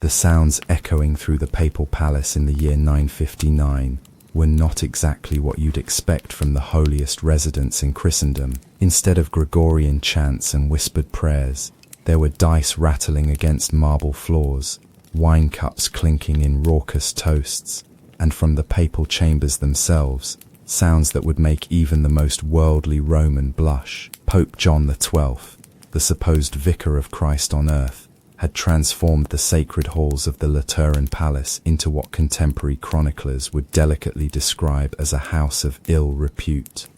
The sounds echoing through the papal palace in the year 959 were not exactly what you'd expect from the holiest residence in Christendom. Instead of Gregorian chants and whispered prayers, there were dice rattling against marble floors, wine cups clinking in raucous toasts, and from the papal chambers themselves, sounds that would make even the most worldly Roman blush. Pope John XII, the supposed vicar of Christ on earth, had transformed the sacred halls of the Lateran Palace into what contemporary chroniclers would delicately describe as a house of ill repute.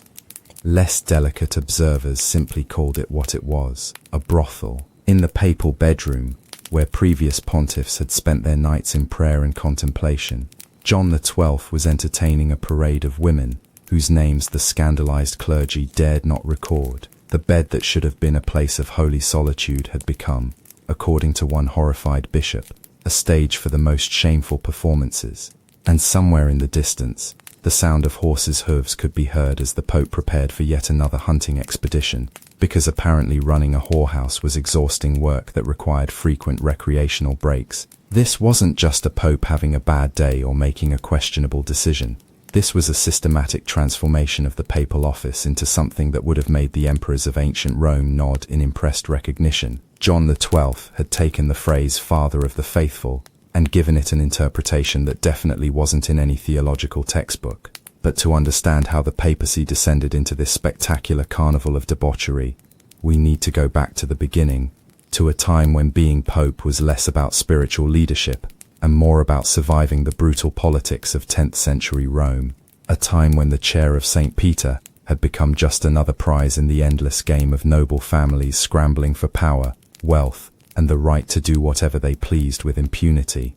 Less delicate observers simply called it what it was, a brothel. In the papal bedroom, where previous pontiffs had spent their nights in prayer and contemplation, John XII was entertaining a parade of women whose names the scandalized clergy dared not record. The bed that should have been a place of holy solitude had become, according to one horrified bishop, a stage for the most shameful performances. And somewhere in the distance, the sound of horses' hooves could be heard as the Pope prepared for yet another hunting expedition, because apparently running a whorehouse was exhausting work that required frequent recreational breaks. This wasn't just a Pope having a bad day or making a questionable decision. This was a systematic transformation of the papal office into something that would have made the emperors of ancient Rome nod in impressed recognition. John XII had taken the phrase "Father of the Faithful" and given it an interpretation that definitely wasn't in any theological textbook. But to understand how the papacy descended into this spectacular carnival of debauchery, we need to go back to the beginning, to a time when being pope was less about spiritual leadership and more about surviving the brutal politics of 10th century Rome, a time when the chair of St. Peter had become just another prize in the endless game of noble families scrambling for power, wealth, and the right to do whatever they pleased with impunity.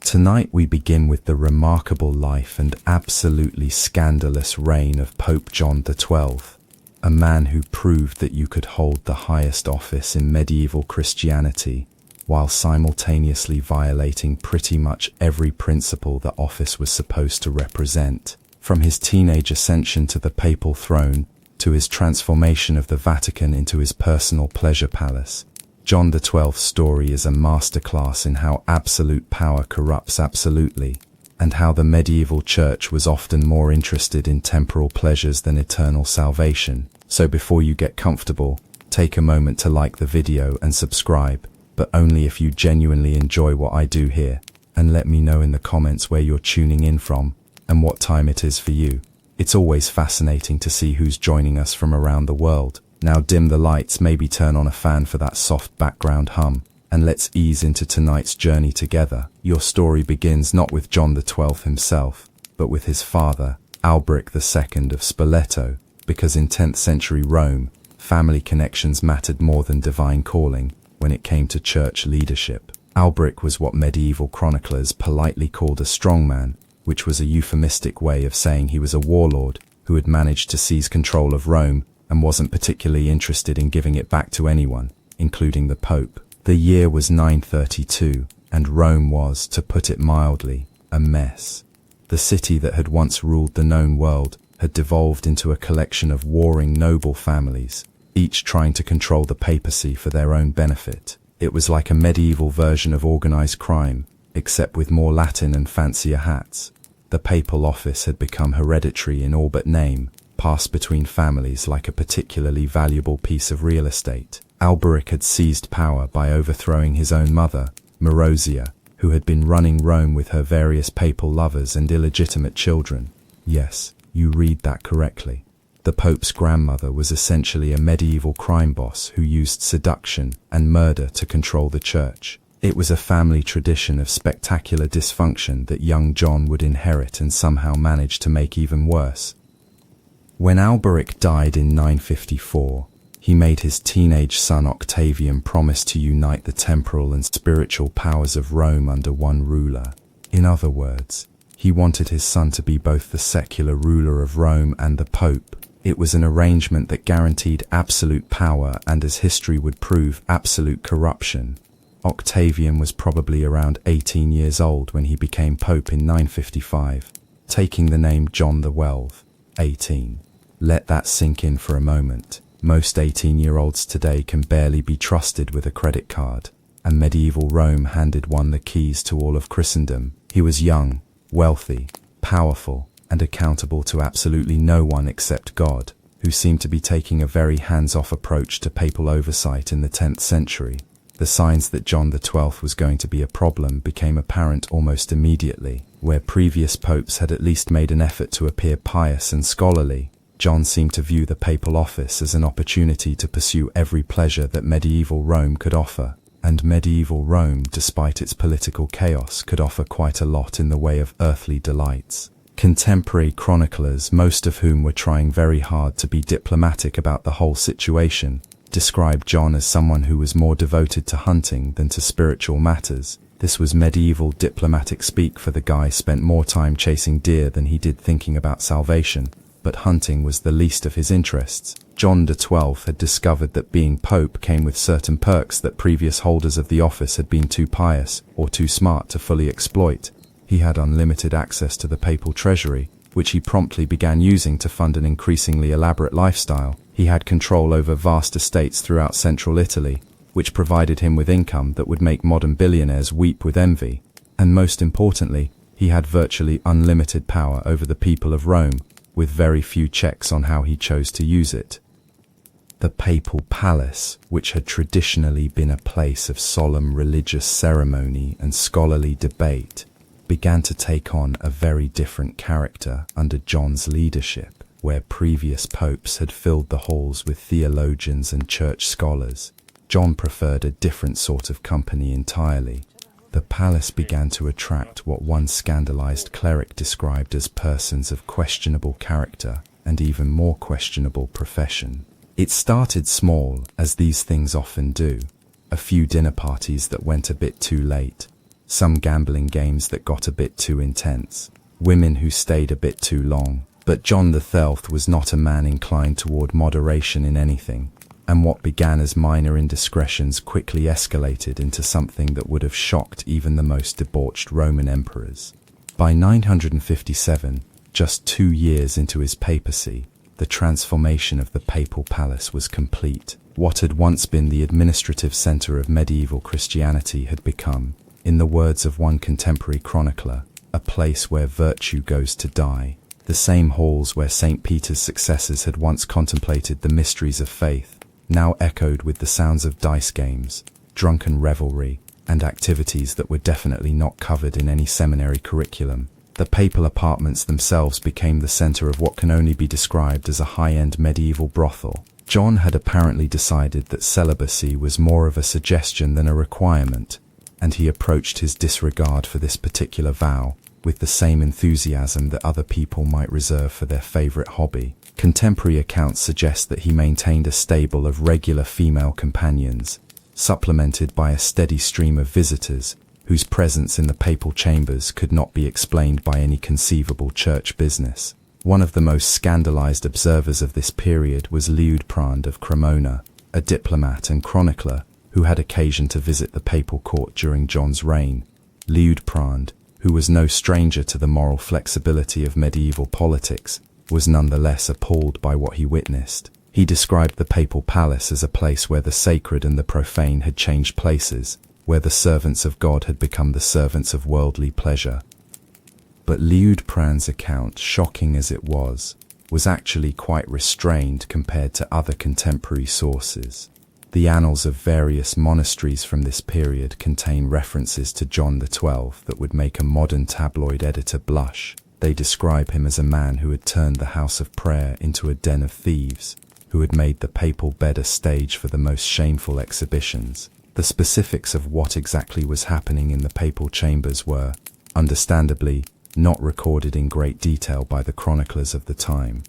Tonight we begin with the remarkable life and absolutely scandalous reign of Pope John XII, a man who proved that you could hold the highest office in medieval Christianity while simultaneously violating pretty much every principle the office was supposed to represent. From his teenage ascension to the papal throne, to his transformation of the Vatican into his personal pleasure palace, John XII's story is a masterclass in how absolute power corrupts absolutely, and how the medieval church was often more interested in temporal pleasures than eternal salvation. So before you get comfortable, take a moment to like the video and subscribe, but only if you genuinely enjoy what I do here, and let me know in the comments where you're tuning in from and what time it is for you. It's always fascinating to see who's joining us from around the world. Now dim the lights, maybe turn on a fan for that soft background hum, and let's ease into tonight's journey together. Your story begins not with John XII himself, but with his father, Alberic II of Spoleto, because in 10th century Rome, family connections mattered more than divine calling when it came to church leadership. Alberic was what medieval chroniclers politely called a strongman, which was a euphemistic way of saying he was a warlord who had managed to seize control of Rome and wasn't particularly interested in giving it back to anyone, including the Pope. The year was 932, and Rome was, to put it mildly, a mess. The city that had once ruled the known world had devolved into a collection of warring noble families, each trying to control the papacy for their own benefit. It was like a medieval version of organized crime, except with more Latin and fancier hats. The papal office had become hereditary in all but name, passed between families like a particularly valuable piece of real estate. Alberic had seized power by overthrowing his own mother, Marozia, who had been running Rome with her various papal lovers and illegitimate children. Yes, you read that correctly. The Pope's grandmother was essentially a medieval crime boss who used seduction and murder to control the church. It was a family tradition of spectacular dysfunction that young John would inherit and somehow manage to make even worse. When Alberic died in 954, he made his teenage son Octavian promise to unite the temporal and spiritual powers of Rome under one ruler. In other words, he wanted his son to be both the secular ruler of Rome and the Pope. It was an arrangement that guaranteed absolute power and, as history would prove, absolute corruption. Octavian was probably around 18 years old when he became Pope in 955, taking the name John XII, 18. Let that sink in for a moment. Most 18-year-olds today can barely be trusted with a credit card. and medieval Rome handed one the keys to all of Christendom. He was young, wealthy, powerful, and accountable to absolutely no one except God, who seemed to be taking a very hands-off approach to papal oversight in the 10th century. The signs that John XII was going to be a problem became apparent almost immediately. Where previous popes had at least made an effort to appear pious and scholarly, John seemed to view the papal office as an opportunity to pursue every pleasure that medieval Rome could offer. And medieval Rome, despite its political chaos, could offer quite a lot in the way of earthly delights. Contemporary chroniclers, most of whom were trying very hard to be diplomatic about the whole situation, described John as someone who was more devoted to hunting than to spiritual matters. This was medieval diplomatic speak for the guy spent more time chasing deer than he did thinking about salvation, but hunting was the least of his interests. John XII had discovered that being pope came with certain perks that previous holders of the office had been too pious or too smart to fully exploit. He had unlimited access to the papal treasury, which he promptly began using to fund an increasingly elaborate lifestyle. He had control over vast estates throughout central Italy, which provided him with income that would make modern billionaires weep with envy. And most importantly, he had virtually unlimited power over the people of Rome, with very few checks on how he chose to use it. The papal palace, which had traditionally been a place of solemn religious ceremony and scholarly debate, began to take on a very different character under John's leadership. Where previous popes had filled the halls with theologians and church scholars, John preferred a different sort of company entirely. The palace began to attract what one scandalized cleric described as persons of questionable character and even more questionable profession. It started small, as these things often do. A few dinner parties that went a bit too late, some gambling games that got a bit too intense, women who stayed a bit too long. But John XII was not a man inclined toward moderation in anything, and what began as minor indiscretions quickly escalated into something that would have shocked even the most debauched Roman emperors. By 957, just 2 years into his papacy, the transformation of the papal palace was complete. What had once been the administrative center of medieval Christianity had become, in the words of one contemporary chronicler, a place where virtue goes to die. The same halls where St. Peter's successors had once contemplated the mysteries of faith, now echoed with the sounds of dice games, drunken revelry, and activities that were definitely not covered in any seminary curriculum. The papal apartments themselves became the center of what can only be described as a high-end medieval brothel. John had apparently decided that celibacy was more of a suggestion than a requirement, and he approached his disregard for this particular vow with the same enthusiasm that other people might reserve for their favorite hobby. Contemporary accounts suggest that he maintained a stable of regular female companions, supplemented by a steady stream of visitors, whose presence in the papal chambers could not be explained by any conceivable church business. One of the most scandalized observers of this period was Liutprand of Cremona, a diplomat and chronicler who had occasion to visit the papal court during John's reign. Liutprand, who was no stranger to the moral flexibility of medieval politics, was nonetheless appalled by what he witnessed. He described the papal palace as a place where the sacred and the profane had changed places, where the servants of God had become the servants of worldly pleasure. But Liutprand's account, shocking as it was actually quite restrained compared to other contemporary sources. The annals of various monasteries from this period contain references to John XII that would make a modern tabloid editor blush. They describe him as a man who had turned the house of prayer into a den of thieves, who had made the papal bed a stage for the most shameful exhibitions. The specifics of what exactly was happening in the papal chambers were, understandably, not recorded in great detail by the chroniclers of the time.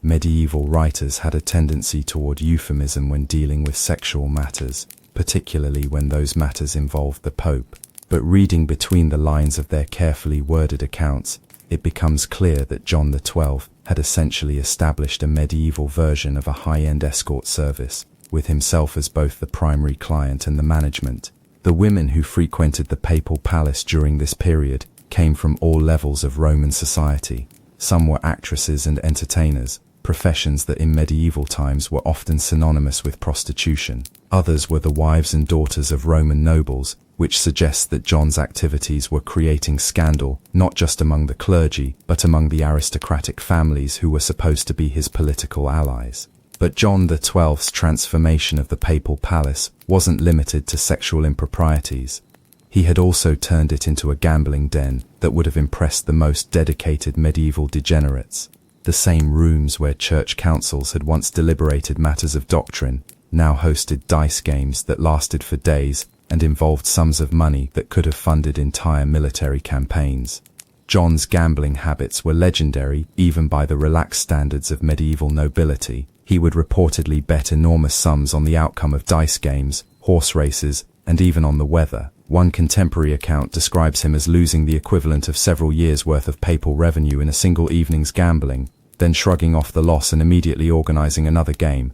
Medieval writers had a tendency toward euphemism when dealing with sexual matters, particularly when those matters involved the Pope. But reading between the lines of their carefully worded accounts, it becomes clear that John XII had essentially established a medieval version of a high-end escort service, with himself as both the primary client and the management. The women who frequented the papal palace during this period came from all levels of Roman society. Some were actresses and entertainers, professions that in medieval times were often synonymous with prostitution. Others were the wives and daughters of Roman nobles, which suggests that John's activities were creating scandal not just among the clergy, but among the aristocratic families who were supposed to be his political allies. But John XII's transformation of the papal palace wasn't limited to sexual improprieties. He had also turned it into a gambling den that would have impressed the most dedicated medieval degenerates. The same rooms where church councils had once deliberated matters of doctrine now hosted dice games that lasted for days and involved sums of money that could have funded entire military campaigns. John's gambling habits were legendary even by the relaxed standards of medieval nobility. He would reportedly bet enormous sums on the outcome of dice games, horse races, and even on the weather. One contemporary account describes him as losing the equivalent of several years' worth of papal revenue in a single evening's gambling, then shrugging off the loss and immediately organizing another game.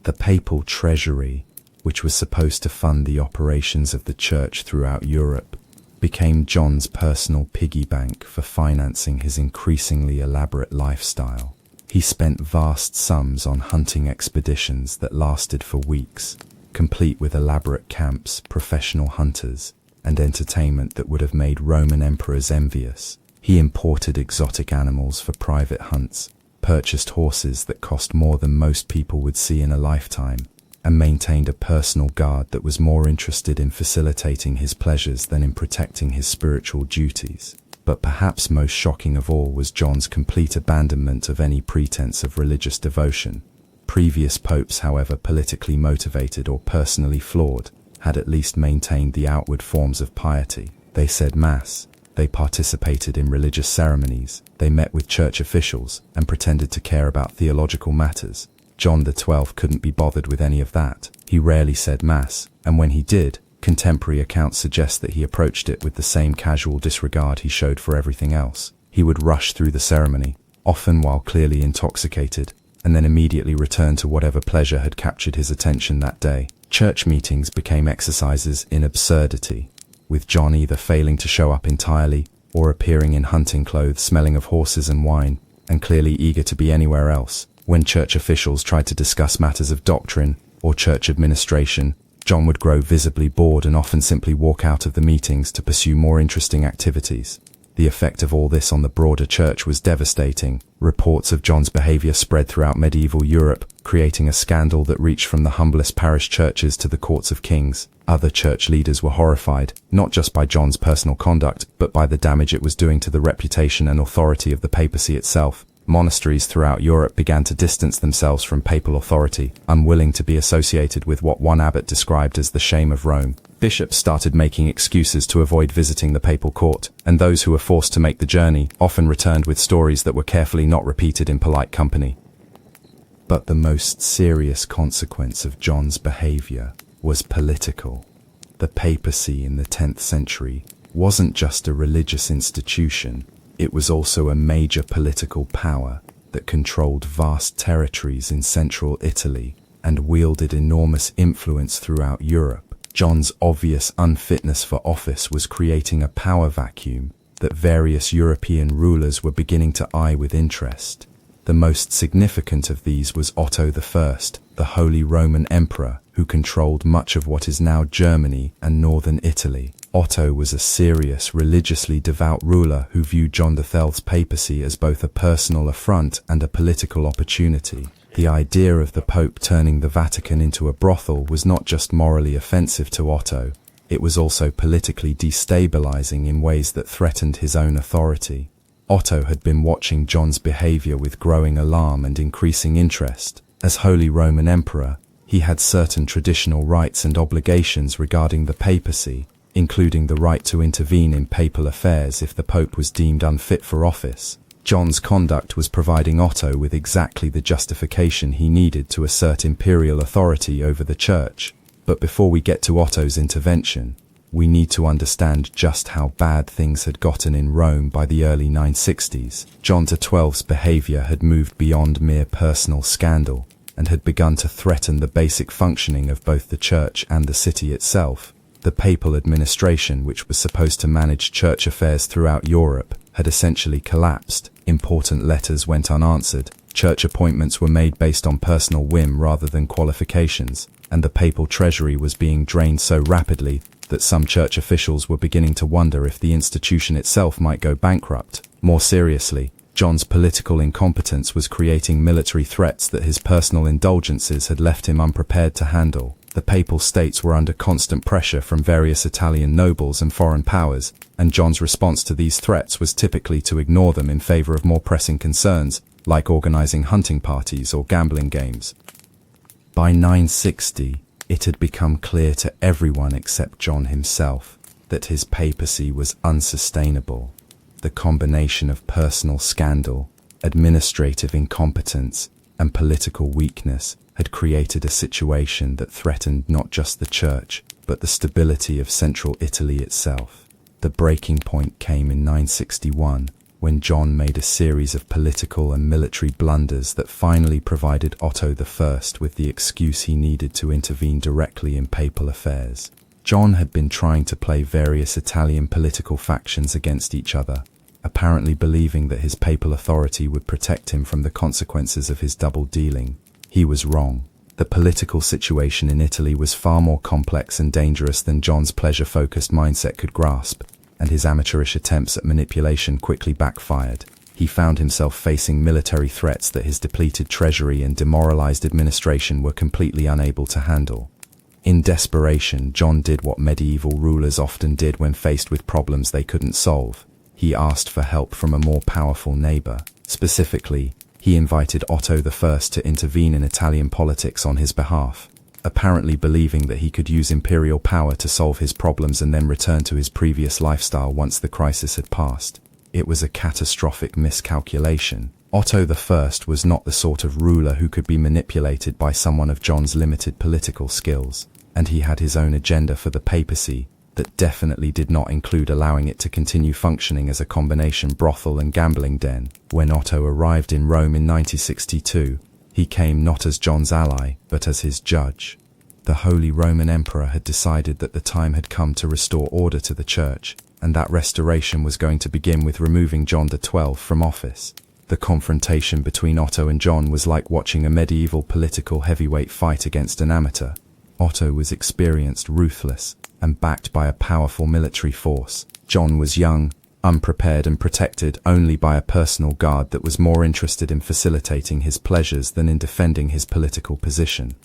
The papal treasury, which was supposed to fund the operations of the church throughout Europe, became John's personal piggy bank for financing his increasingly elaborate lifestyle. He spent vast sums on hunting expeditions that lasted for weeks, complete with elaborate camps, professional hunters, and entertainment that would have made Roman emperors envious. He imported exotic animals for private hunts, purchased horses that cost more than most people would see in a lifetime, and maintained a personal guard that was more interested in facilitating his pleasures than in protecting his spiritual duties. But perhaps most shocking of all was John's complete abandonment of any pretense of religious devotion. Previous popes, however politically motivated or personally flawed, had at least maintained the outward forms of piety. They said Mass, they participated in religious ceremonies, they met with church officials, and pretended to care about theological matters. John XII couldn't be bothered with any of that. He rarely said Mass, and when he did, contemporary accounts suggest that he approached it with the same casual disregard he showed for everything else. He would rush through the ceremony, often while clearly intoxicated, and then immediately return to whatever pleasure had captured his attention that day. Church meetings became exercises in absurdity, with John either failing to show up entirely or appearing in hunting clothes smelling of horses and wine, and clearly eager to be anywhere else. When church officials tried to discuss matters of doctrine or church administration, John would grow visibly bored and often simply walk out of the meetings to pursue more interesting activities. The effect of all this on the broader church was devastating. Reports of John's behavior spread throughout medieval Europe, creating a scandal that reached from the humblest parish churches to the courts of kings. Other church leaders were horrified, not just by John's personal conduct, but by the damage it was doing to the reputation and authority of the papacy itself. Monasteries throughout Europe began to distance themselves from papal authority, unwilling to be associated with what one abbot described as the shame of Rome. Bishops started making excuses to avoid visiting the papal court, and those who were forced to make the journey often returned with stories that were carefully not repeated in polite company. But the most serious consequence of John's behavior was political. The papacy in the 10th century wasn't just a religious institution. It was also a major political power that controlled vast territories in central Italy and wielded enormous influence throughout Europe. John's obvious unfitness for office was creating a power vacuum that various European rulers were beginning to eye with interest. The most significant of these was Otto I, the Holy Roman Emperor, who controlled much of what is now Germany and northern Italy. Otto was a serious, religiously devout ruler who viewed John XII's papacy as both a personal affront and a political opportunity. The idea of the Pope turning the Vatican into a brothel was not just morally offensive to Otto, it was also politically destabilizing in ways that threatened his own authority. Otto had been watching John's behavior with growing alarm and increasing interest. As Holy Roman Emperor, he had certain traditional rights and obligations regarding the papacy, including the right to intervene in papal affairs if the Pope was deemed unfit for office. John's conduct was providing Otto with exactly the justification he needed to assert imperial authority over the Church. But before we get to Otto's intervention, we need to understand just how bad things had gotten in Rome by the early 960s. John XII's behavior had moved beyond mere personal scandal and had begun to threaten the basic functioning of both the Church and the city itself. The papal administration, which was supposed to manage church affairs throughout Europe, had essentially collapsed. Important letters went unanswered. Church appointments were made based on personal whim rather than qualifications, and the papal treasury was being drained so rapidly that some church officials were beginning to wonder if the institution itself might go bankrupt. More seriously, John's political incompetence was creating military threats that his personal indulgences had left him unprepared to handle. The Papal States were under constant pressure from various Italian nobles and foreign powers, and John's response to these threats was typically to ignore them in favor of more pressing concerns, like organizing hunting parties or gambling games. By 960, it had become clear to everyone except John himself that his papacy was unsustainable. The combination of personal scandal, administrative incompetence, and political weakness had created a situation that threatened not just the church, but the stability of central Italy itself. The breaking point came in 961, when John made a series of political and military blunders that finally provided Otto I with the excuse he needed to intervene directly in papal affairs. John had been trying to play various Italian political factions against each other, apparently believing that his papal authority would protect him from the consequences of his double dealing. He was wrong. The political situation in Italy was far more complex and dangerous than John's pleasure-focused mindset could grasp, and his amateurish attempts at manipulation quickly backfired. He found himself facing military threats that his depleted treasury and demoralized administration were completely unable to handle. In desperation, John did what medieval rulers often did when faced with problems they couldn't solve. He asked for help from a more powerful neighbor. Specifically, he invited Otto I to intervene in Italian politics on his behalf, apparently believing that he could use imperial power to solve his problems and then return to his previous lifestyle once the crisis had passed. It was a catastrophic miscalculation. Otto I was not the sort of ruler who could be manipulated by someone of John's limited political skills, and he had his own agenda for the papacy that definitely did not include allowing it to continue functioning as a combination brothel and gambling den. When Otto arrived in Rome in 962, he came not as John's ally, but as his judge. The Holy Roman Emperor had decided that the time had come to restore order to the church, and that restoration was going to begin with removing John XII from office. The confrontation between Otto and John was like watching a medieval political heavyweight fight against an amateur. Otto was experienced, ruthless, and backed by a powerful military force. John was young, unprepared, and protected only by a personal guard that was more interested in facilitating his pleasures than in defending his political position.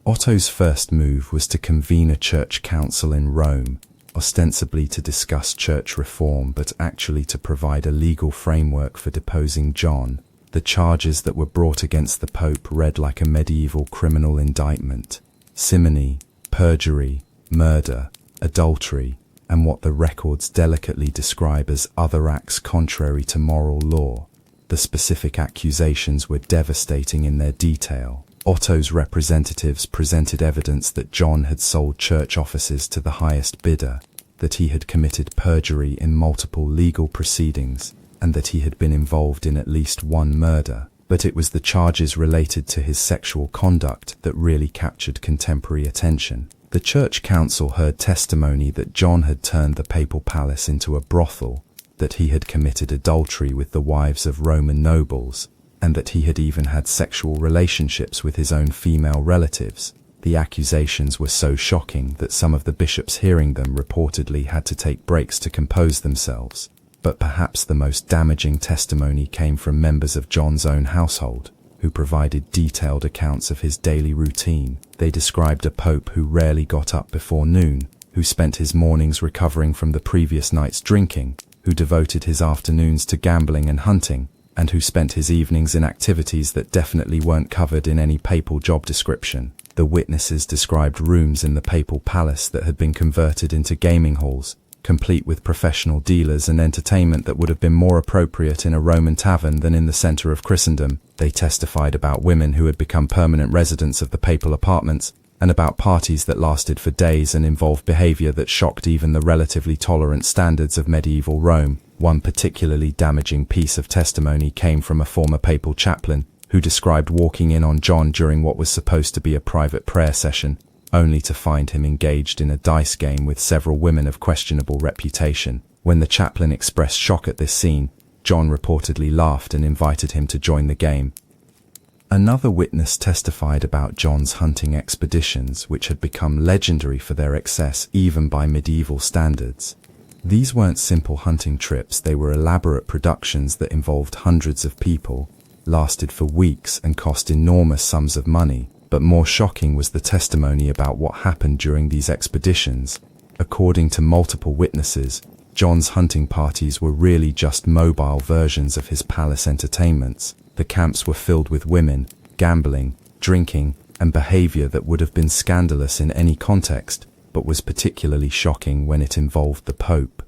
Otto's first move was to convene a church council in Rome, ostensibly to discuss church reform, but actually to provide a legal framework for deposing John. The charges that were brought against the Pope read like a medieval criminal indictment: simony, perjury, murder, adultery, and what the records delicately describe as other acts contrary to moral law. The specific accusations were devastating in their detail. Otto's representatives presented evidence that John had sold church offices to the highest bidder, that he had committed perjury in multiple legal proceedings, and that he had been involved in at least one murder. But it was the charges related to his sexual conduct that really captured contemporary attention. The church council heard testimony that John had turned the papal palace into a brothel, that he had committed adultery with the wives of Roman nobles, and that he had even had sexual relationships with his own female relatives. The accusations were so shocking that some of the bishops hearing them reportedly had to take breaks to compose themselves. But perhaps the most damaging testimony came from members of John's own household, who provided detailed accounts of his daily routine. They described a pope who rarely got up before noon, who spent his mornings recovering from the previous night's drinking, who devoted his afternoons to gambling and hunting, and who spent his evenings in activities that definitely weren't covered in any papal job description. The witnesses described rooms in the papal palace that had been converted into gaming halls, complete with professional dealers and entertainment that would have been more appropriate in a Roman tavern than in the center of Christendom. They testified about women who had become permanent residents of the papal apartments, and about parties that lasted for days and involved behavior that shocked even the relatively tolerant standards of medieval Rome. One particularly damaging piece of testimony came from a former papal chaplain, who described walking in on John during what was supposed to be a private prayer session, only to find him engaged in a dice game with several women of questionable reputation. When the chaplain expressed shock at this scene, John reportedly laughed and invited him to join the game. Another witness testified about John's hunting expeditions, which had become legendary for their excess even by medieval standards. These weren't simple hunting trips, they were elaborate productions that involved hundreds of people, lasted for weeks and cost enormous sums of money. But more shocking was the testimony about what happened during these expeditions. According to multiple witnesses, John's hunting parties were really just mobile versions of his palace entertainments. The camps were filled with women, gambling, drinking, and behavior that would have been scandalous in any context, but was particularly shocking when it involved the Pope.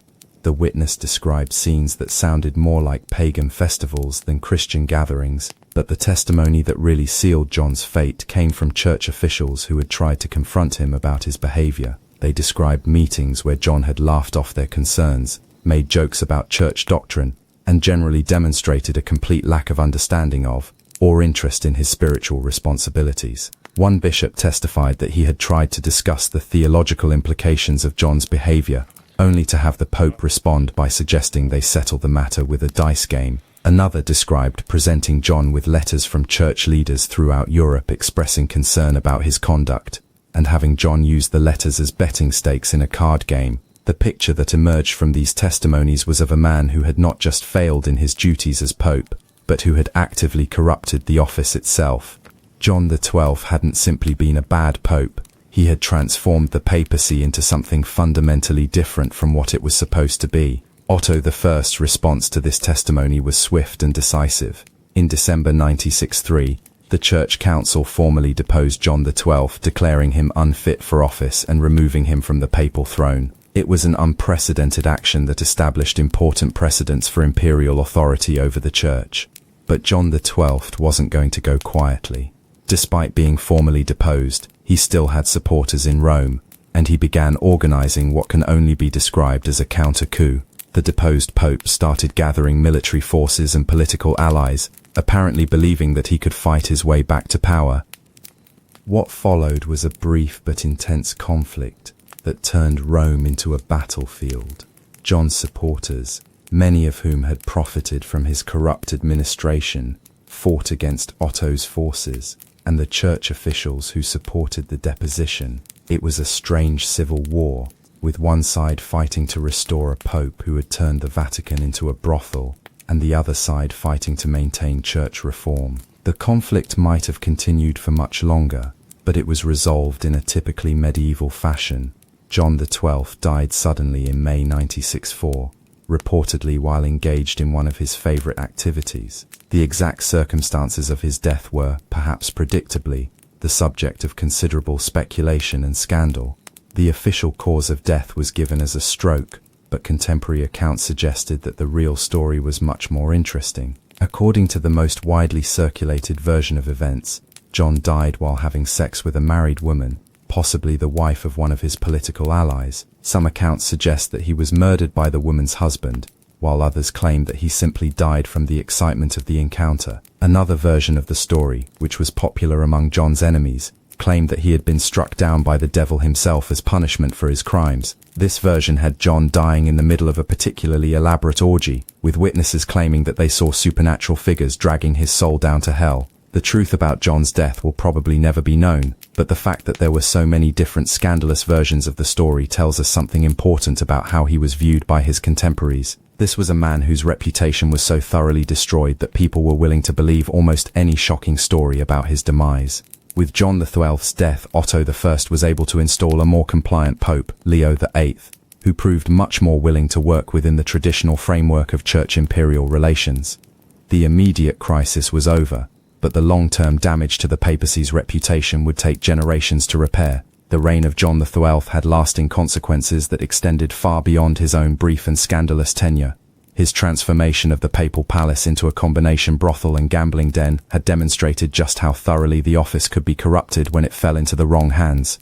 The witness described scenes that sounded more like pagan festivals than Christian gatherings, but the testimony that really sealed John's fate came from church officials who had tried to confront him about his behavior. They described meetings where John had laughed off their concerns, made jokes about church doctrine, and generally demonstrated a complete lack of understanding of, or interest in his spiritual responsibilities. One bishop testified that he had tried to discuss the theological implications of John's behavior, only to have the Pope respond by suggesting they settle the matter with a dice game. Another described presenting John with letters from church leaders throughout Europe expressing concern about his conduct, and having John use the letters as betting stakes in a card game. The picture that emerged from these testimonies was of a man who had not just failed in his duties as Pope, but who had actively corrupted the office itself. John XII hadn't simply been a bad Pope, he had transformed the papacy into something fundamentally different from what it was supposed to be. Otto I's response to this testimony was swift and decisive. In December 963, the Church Council formally deposed John XII, declaring him unfit for office and removing him from the papal throne. It was an unprecedented action that established important precedents for imperial authority over the Church. But John XII wasn't going to go quietly. Despite being formally deposed, he still had supporters in Rome, and he began organizing what can only be described as a counter-coup. The deposed Pope started gathering military forces and political allies, apparently believing that he could fight his way back to power. What followed was a brief but intense conflict that turned Rome into a battlefield. John's supporters, many of whom had profited from his corrupt administration, fought against Otto's forces, and the church officials who supported the deposition. It was a strange civil war, with one side fighting to restore a pope who had turned the Vatican into a brothel, and the other side fighting to maintain church reform. The conflict might have continued for much longer, but it was resolved in a typically medieval fashion. John XII died suddenly in May 964, reportedly while engaged in one of his favorite activities. The exact circumstances of his death were, perhaps predictably, the subject of considerable speculation and scandal. The official cause of death was given as a stroke, but contemporary accounts suggested that the real story was much more interesting. According to the most widely circulated version of events, John died while having sex with a married woman, possibly the wife of one of his political allies. Some accounts suggest that he was murdered by the woman's husband, while others claim that he simply died from the excitement of the encounter. Another version of the story, which was popular among John's enemies, claimed that he had been struck down by the devil himself as punishment for his crimes. This version had John dying in the middle of a particularly elaborate orgy, with witnesses claiming that they saw supernatural figures dragging his soul down to hell. The truth about John's death will probably never be known, but the fact that there were so many different scandalous versions of the story tells us something important about how he was viewed by his contemporaries. This was a man whose reputation was so thoroughly destroyed that people were willing to believe almost any shocking story about his demise. With John XII's death, Otto I was able to install a more compliant pope, Leo VIII, who proved much more willing to work within the traditional framework of church-imperial relations. The immediate crisis was over, but the long-term damage to the papacy's reputation would take generations to repair. The reign of John XII had lasting consequences that extended far beyond his own brief and scandalous tenure. His transformation of the papal palace into a combination brothel and gambling den had demonstrated just how thoroughly the office could be corrupted when it fell into the wrong hands.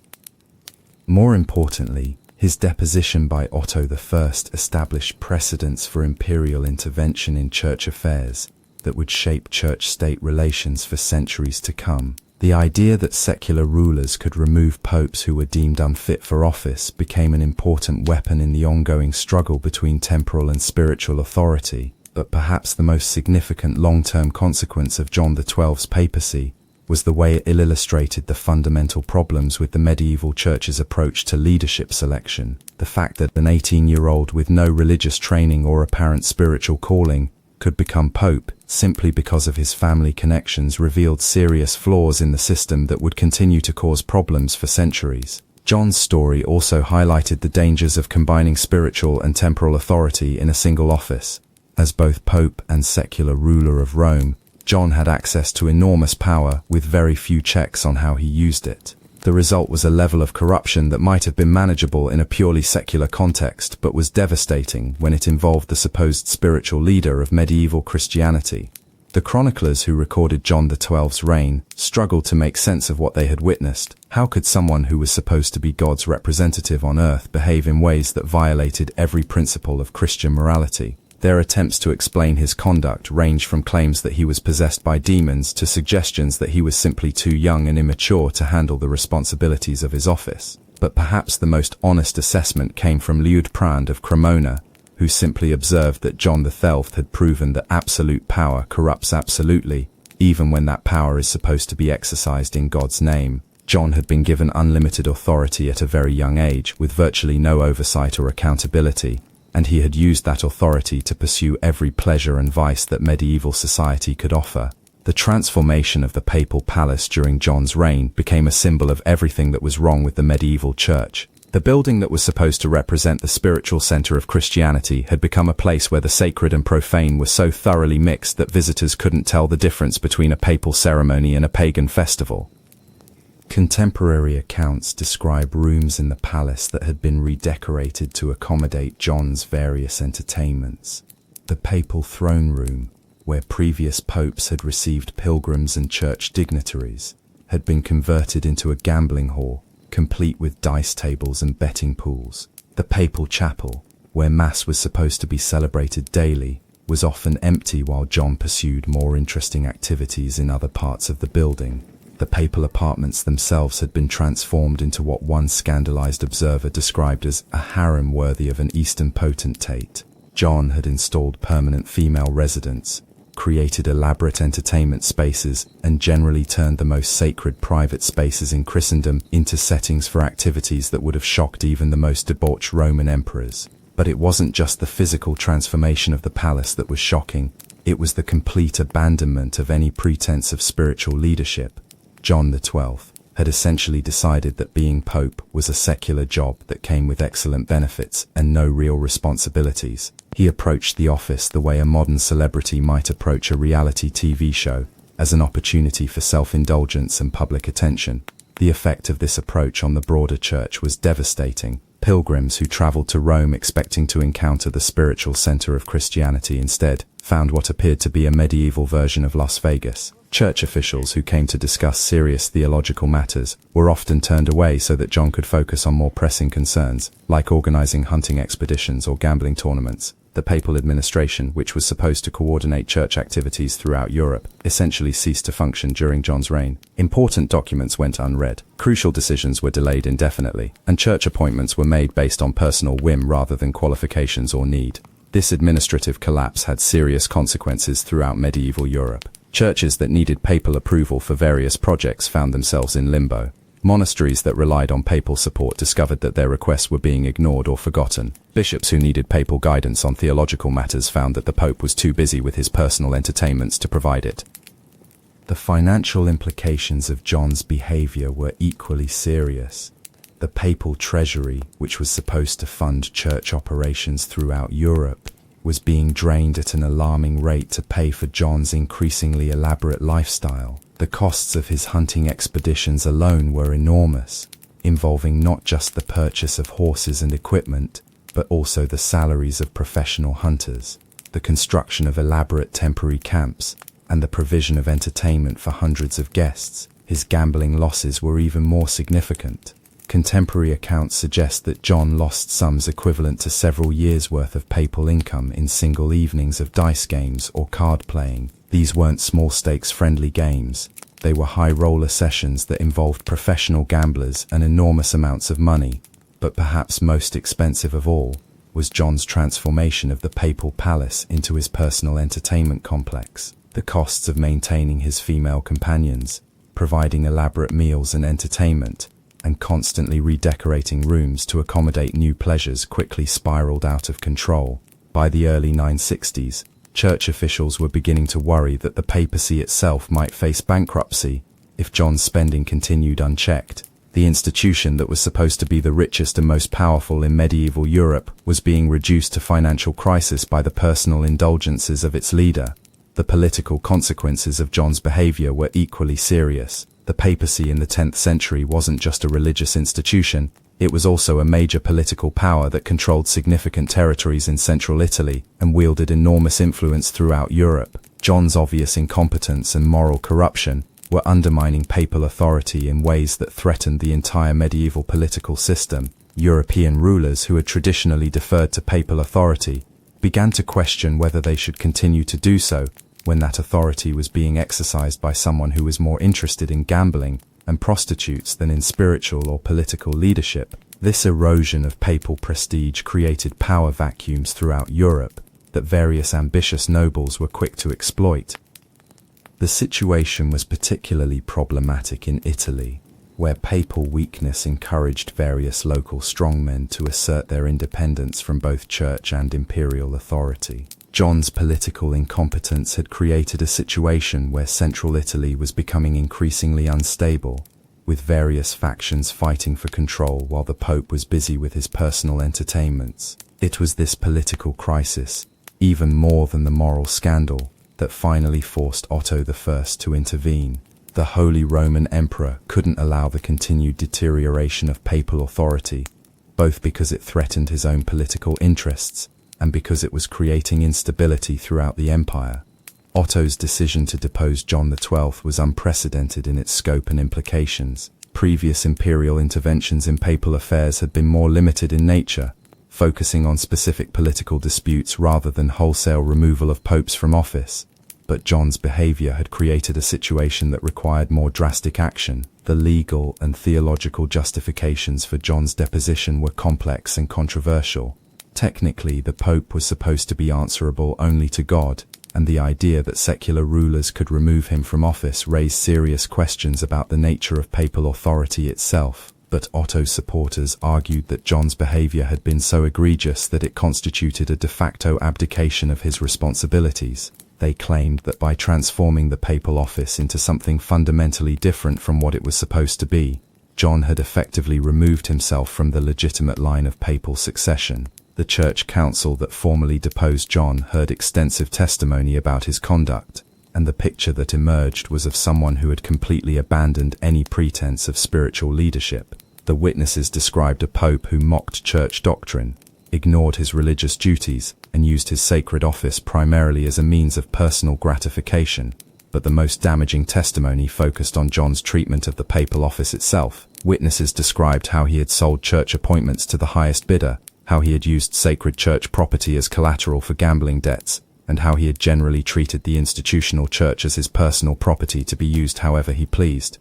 More importantly, his deposition by Otto I established precedents for imperial intervention in church affairs that would shape church-state relations for centuries to come. The idea that secular rulers could remove popes who were deemed unfit for office became an important weapon in the ongoing struggle between temporal and spiritual authority. But perhaps the most significant long-term consequence of John XII's papacy was the way it illustrated the fundamental problems with the medieval church's approach to leadership selection. The fact that an 18-year-old with no religious training or apparent spiritual calling could become pope simply because of his family connections revealed serious flaws in the system that would continue to cause problems for centuries. John's story also highlighted the dangers of combining spiritual and temporal authority in a single office. As both pope and secular ruler of Rome, John had access to enormous power with very few checks on how he used it. The result was a level of corruption that might have been manageable in a purely secular context, but was devastating when it involved the supposed spiritual leader of medieval Christianity. The chroniclers who recorded John XII's reign struggled to make sense of what they had witnessed. How could someone who was supposed to be God's representative on earth behave in ways that violated every principle of Christian morality? Their attempts to explain his conduct range from claims that he was possessed by demons to suggestions that he was simply too young and immature to handle the responsibilities of his office. But perhaps the most honest assessment came from Liutprand of Cremona, who simply observed that John XII had proven that absolute power corrupts absolutely, even when that power is supposed to be exercised in God's name. John had been given unlimited authority at a very young age, with virtually no oversight or accountability, and he had used that authority to pursue every pleasure and vice that medieval society could offer. The transformation of the papal palace during John's reign became a symbol of everything that was wrong with the medieval church. The building that was supposed to represent the spiritual center of Christianity had become a place where the sacred and profane were so thoroughly mixed that visitors couldn't tell the difference between a papal ceremony and a pagan festival. Contemporary accounts describe rooms in the palace that had been redecorated to accommodate John's various entertainments. The papal throne room, where previous popes had received pilgrims and church dignitaries, had been converted into a gambling hall, complete with dice tables and betting pools. The papal chapel, where Mass was supposed to be celebrated daily, was often empty while John pursued more interesting activities in other parts of the building. The papal apartments themselves had been transformed into what one scandalized observer described as a harem worthy of an Eastern potentate. John had installed permanent female residents, created elaborate entertainment spaces, and generally turned the most sacred private spaces in Christendom into settings for activities that would have shocked even the most debauched Roman emperors. But it wasn't just the physical transformation of the palace that was shocking, it was the complete abandonment of any pretense of spiritual leadership. John XII had essentially decided that being pope was a secular job that came with excellent benefits and no real responsibilities. He approached the office the way a modern celebrity might approach a reality TV show, as an opportunity for self-indulgence and public attention. The effect of this approach on the broader church was devastating. Pilgrims who traveled to Rome expecting to encounter the spiritual center of Christianity instead found what appeared to be a medieval version of Las Vegas. Church officials who came to discuss serious theological matters were often turned away so that John could focus on more pressing concerns, like organizing hunting expeditions or gambling tournaments. The papal administration, which was supposed to coordinate church activities throughout Europe, essentially ceased to function during John's reign. Important documents went unread, crucial decisions were delayed indefinitely, and church appointments were made based on personal whim rather than qualifications or need. This administrative collapse had serious consequences throughout medieval Europe. Churches that needed papal approval for various projects found themselves in limbo. Monasteries that relied on papal support discovered that their requests were being ignored or forgotten. Bishops who needed papal guidance on theological matters found that the Pope was too busy with his personal entertainments to provide it. The financial implications of John's behavior were equally serious. The papal treasury, which was supposed to fund church operations throughout Europe, was being drained at an alarming rate to pay for John's increasingly elaborate lifestyle. The costs of his hunting expeditions alone were enormous, involving not just the purchase of horses and equipment, but also the salaries of professional hunters, the construction of elaborate temporary camps, and the provision of entertainment for hundreds of guests. His gambling losses were even more significant. Contemporary accounts suggest that John lost sums equivalent to several years' worth of papal income in single evenings of dice games or card playing. These weren't small-stakes friendly games. They were high-roller sessions that involved professional gamblers and enormous amounts of money. But perhaps most expensive of all was John's transformation of the papal palace into his personal entertainment complex. The costs of maintaining his female companions, providing elaborate meals and entertainment, and constantly redecorating rooms to accommodate new pleasures quickly spiraled out of control. By the early 960s, church officials were beginning to worry that the papacy itself might face bankruptcy if John's spending continued unchecked. The institution that was supposed to be the richest and most powerful in medieval Europe was being reduced to financial crisis by the personal indulgences of its leader. The political consequences of John's behavior were equally serious. The papacy in the 10th century wasn't just a religious institution, it was also a major political power that controlled significant territories in central Italy and wielded enormous influence throughout Europe. John's obvious incompetence and moral corruption were undermining papal authority in ways that threatened the entire medieval political system. European rulers who had traditionally deferred to papal authority began to question whether they should continue to do so when that authority was being exercised by someone who was more interested in gambling and prostitutes than in spiritual or political leadership. This erosion of papal prestige created power vacuums throughout Europe that various ambitious nobles were quick to exploit. The situation was particularly problematic in Italy, where papal weakness encouraged various local strongmen to assert their independence from both church and imperial authority. John's political incompetence had created a situation where central Italy was becoming increasingly unstable, with various factions fighting for control while the Pope was busy with his personal entertainments. It was this political crisis, even more than the moral scandal, that finally forced Otto I to intervene. The Holy Roman Emperor couldn't allow the continued deterioration of papal authority, both because it threatened his own political interests and because it was creating instability throughout the empire. Otto's decision to depose John XII was unprecedented in its scope and implications. Previous imperial interventions in papal affairs had been more limited in nature, focusing on specific political disputes rather than wholesale removal of popes from office. But John's behavior had created a situation that required more drastic action. The legal and theological justifications for John's deposition were complex and controversial. Technically, the Pope was supposed to be answerable only to God, and the idea that secular rulers could remove him from office raised serious questions about the nature of papal authority itself. But Otto's supporters argued that John's behavior had been so egregious that it constituted a de facto abdication of his responsibilities. They claimed that by transforming the papal office into something fundamentally different from what it was supposed to be, John had effectively removed himself from the legitimate line of papal succession. The church council that formally deposed John heard extensive testimony about his conduct, and the picture that emerged was of someone who had completely abandoned any pretense of spiritual leadership. The witnesses described a pope who mocked church doctrine, ignored his religious duties, and used his sacred office primarily as a means of personal gratification. But the most damaging testimony focused on John's treatment of the papal office itself. Witnesses described how he had sold church appointments to the highest bidder, how he had used sacred church property as collateral for gambling debts, and how he had generally treated the institutional church as his personal property to be used however he pleased.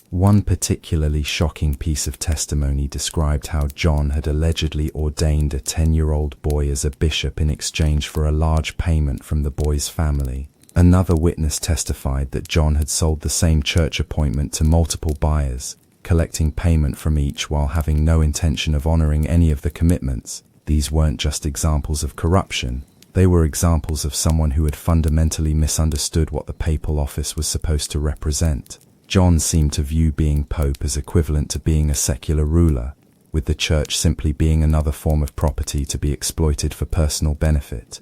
One particularly shocking piece of testimony described how John had allegedly ordained a 10-year-old boy as a bishop in exchange for a large payment from the boy's family. Another witness testified that John had sold the same church appointment to multiple buyers, collecting payment from each while having no intention of honoring any of the commitments. These weren't just examples of corruption. They were examples of someone who had fundamentally misunderstood what the papal office was supposed to represent. John seemed to view being pope as equivalent to being a secular ruler, with the church simply being another form of property to be exploited for personal benefit.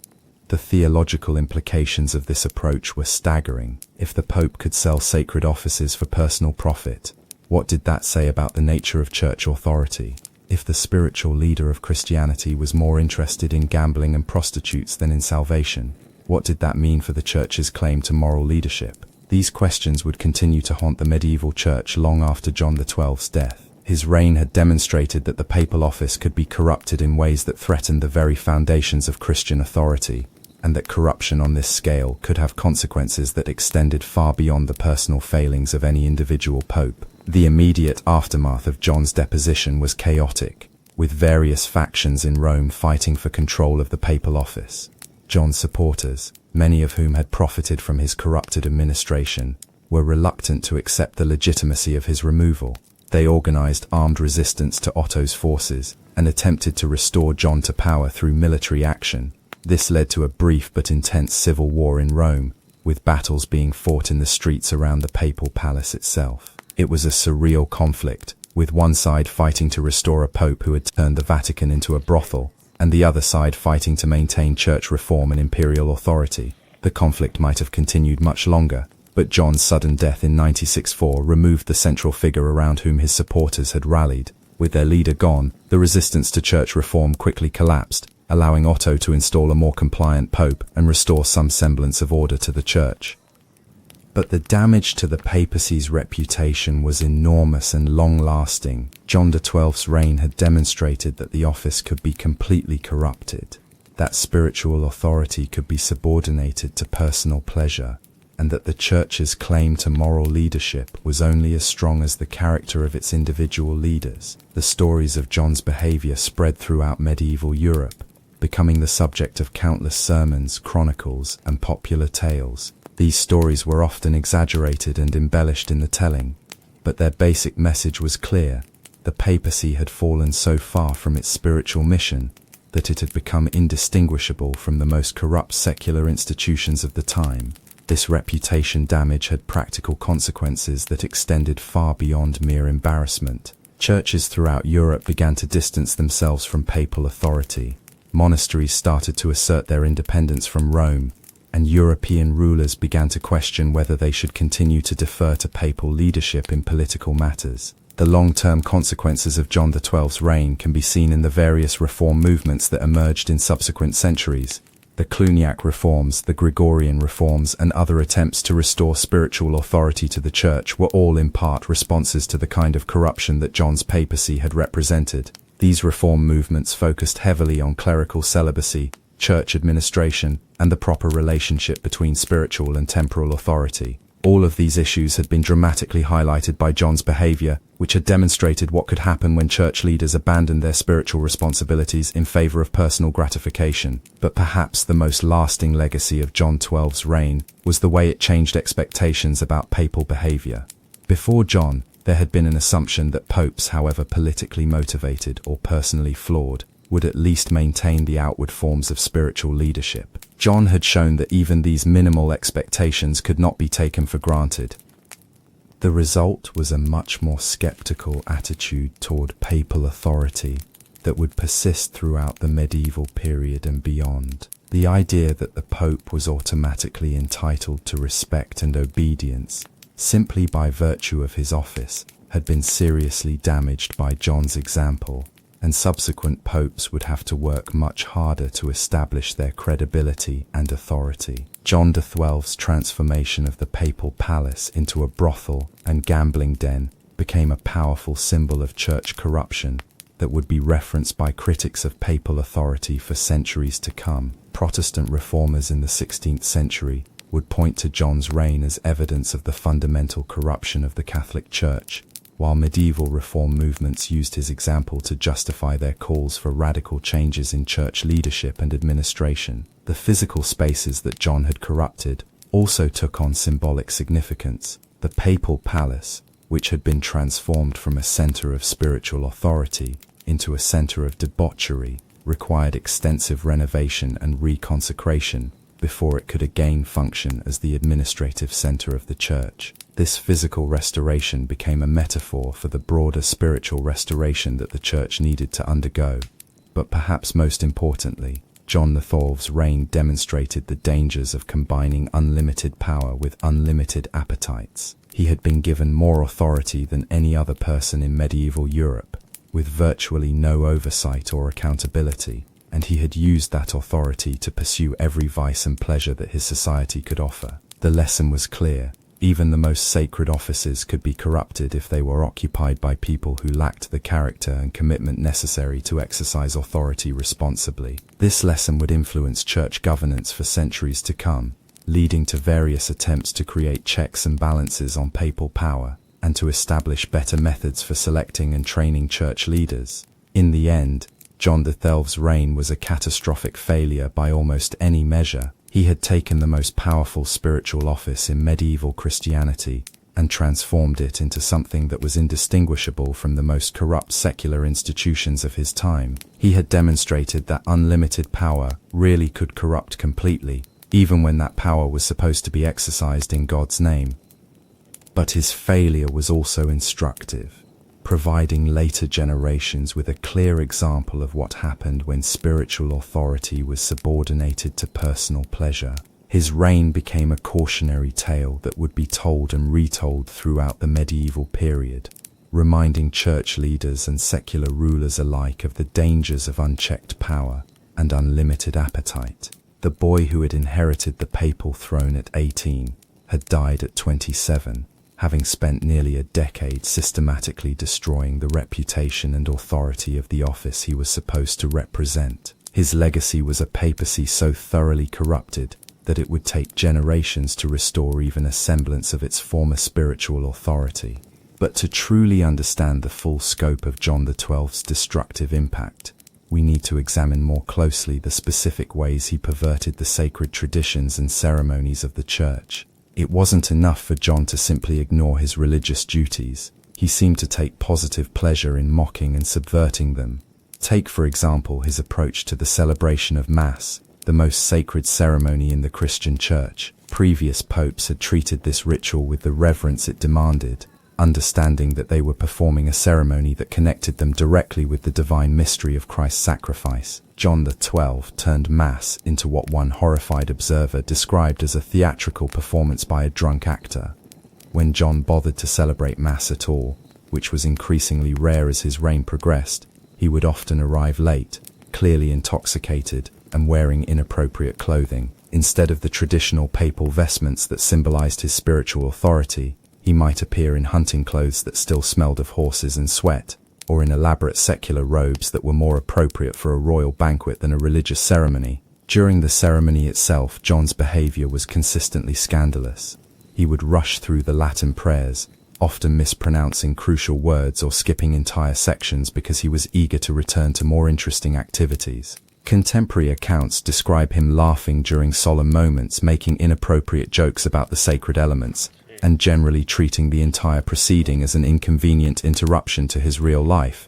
The theological implications of this approach were staggering. If the pope could sell sacred offices for personal profit, what did that say about the nature of church authority? If the spiritual leader of Christianity was more interested in gambling and prostitutes than in salvation, what did that mean for the church's claim to moral leadership? These questions would continue to haunt the medieval church long after John XII's death. His reign had demonstrated that the papal office could be corrupted in ways that threatened the very foundations of Christian authority, and that corruption on this scale could have consequences that extended far beyond the personal failings of any individual pope. The immediate aftermath of John's deposition was chaotic. with various factions in Rome fighting for control of the papal office. John's supporters, many of whom had profited from his corrupted administration, were reluctant to accept the legitimacy of his removal. They organized armed resistance to Otto's forces and attempted to restore John to power through military action. This led to a brief but intense civil war in Rome, with battles being fought in the streets around the papal palace itself. It was a surreal conflict, with one side fighting to restore a pope who had turned the Vatican into a brothel, and the other side fighting to maintain church reform and imperial authority. The conflict might have continued much longer, but John's sudden death in 96-4 removed the central figure around whom his supporters had rallied. With their leader gone, the resistance to church reform quickly collapsed, allowing Otto to install a more compliant pope and restore some semblance of order to the church. But the damage to the papacy's reputation was enormous and long-lasting. John XII's reign had demonstrated that the office could be completely corrupted, that spiritual authority could be subordinated to personal pleasure, and that the church's claim to moral leadership was only as strong as the character of its individual leaders. The stories of John's behavior spread throughout medieval Europe, becoming the subject of countless sermons, chronicles, and popular tales. These stories were often exaggerated and embellished in the telling, but their basic message was clear. The papacy had fallen so far from its spiritual mission that it had become indistinguishable from the most corrupt secular institutions of the time. This reputation damage had practical consequences that extended far beyond mere embarrassment. Churches throughout Europe began to distance themselves from papal authority. Monasteries started to assert their independence from Rome, and European rulers began to question whether they should continue to defer to papal leadership in political matters. The long-term consequences of John XII's reign can be seen in the various reform movements that emerged in subsequent centuries. The Cluniac reforms, the Gregorian reforms, and other attempts to restore spiritual authority to the church were all in part responses to the kind of corruption that John's papacy had represented. These reform movements focused heavily on clerical celibacy, church administration, and the proper relationship between spiritual and temporal authority. All of these issues had been dramatically highlighted by John's behavior, which had demonstrated what could happen when church leaders abandoned their spiritual responsibilities in favor of personal gratification. But perhaps the most lasting legacy of John XII's reign was the way it changed expectations about papal behavior. Before John, there had been an assumption that popes, however politically motivated or personally flawed, would at least maintain the outward forms of spiritual leadership. John had shown that even these minimal expectations could not be taken for granted. The result was a much more skeptical attitude toward papal authority that would persist throughout the medieval period and beyond. The idea that the Pope was automatically entitled to respect and obedience, simply by virtue of his office, had been seriously damaged by John's example, and subsequent popes would have to work much harder to establish their credibility and authority. John XII's transformation of the papal palace into a brothel and gambling den became a powerful symbol of church corruption that would be referenced by critics of papal authority for centuries to come. Protestant reformers in the 16th century would point to John's reign as evidence of the fundamental corruption of the Catholic Church, while medieval reform movements used his example to justify their calls for radical changes in church leadership and administration. The physical spaces that John had corrupted also took on symbolic significance. The papal palace, which had been transformed from a center of spiritual authority into a center of debauchery, required extensive renovation and reconsecration before it could again function as the administrative center of the church. This physical restoration became a metaphor for the broader spiritual restoration that the church needed to undergo. But perhaps most importantly, John XII's reign demonstrated the dangers of combining unlimited power with unlimited appetites. He had been given more authority than any other person in medieval Europe, with virtually no oversight or accountability, and he had used that authority to pursue every vice and pleasure that his society could offer. The lesson was clear. Even the most sacred offices could be corrupted if they were occupied by people who lacked the character and commitment necessary to exercise authority responsibly. This lesson would influence church governance for centuries to come, leading to various attempts to create checks and balances on papal power, and to establish better methods for selecting and training church leaders. In the end, John XII's reign was a catastrophic failure by almost any measure. He had taken the most powerful spiritual office in medieval Christianity and transformed it into something that was indistinguishable from the most corrupt secular institutions of his time. He had demonstrated that unlimited power really could corrupt completely, even when that power was supposed to be exercised in God's name. But his failure was also instructive, providing later generations with a clear example of what happened when spiritual authority was subordinated to personal pleasure. His reign became a cautionary tale that would be told and retold throughout the medieval period, reminding church leaders and secular rulers alike of the dangers of unchecked power and unlimited appetite. The boy who had inherited the papal throne at 18 had died at 27, having spent nearly a decade systematically destroying the reputation and authority of the office he was supposed to represent. His legacy was a papacy so thoroughly corrupted that it would take generations to restore even a semblance of its former spiritual authority. But to truly understand the full scope of John XII's destructive impact, we need to examine more closely the specific ways he perverted the sacred traditions and ceremonies of the Church. It wasn't enough for John to simply ignore his religious duties. He seemed to take positive pleasure in mocking and subverting them. Take, for example, his approach to the celebration of Mass, the most sacred ceremony in the Christian Church. Previous popes had treated this ritual with the reverence it demanded, understanding that they were performing a ceremony that connected them directly with the divine mystery of Christ's sacrifice. John XII turned Mass into what one horrified observer described as a theatrical performance by a drunk actor. When John bothered to celebrate Mass at all, which was increasingly rare as his reign progressed, he would often arrive late, clearly intoxicated, and wearing inappropriate clothing. Instead of the traditional papal vestments that symbolized his spiritual authority, he might appear in hunting clothes that still smelled of horses and sweat, or in elaborate secular robes that were more appropriate for a royal banquet than a religious ceremony. During the ceremony itself, John's behavior was consistently scandalous. He would rush through the Latin prayers, often mispronouncing crucial words or skipping entire sections because he was eager to return to more interesting activities. Contemporary accounts describe him laughing during solemn moments, making inappropriate jokes about the sacred elements, and generally treating the entire proceeding as an inconvenient interruption to his real life.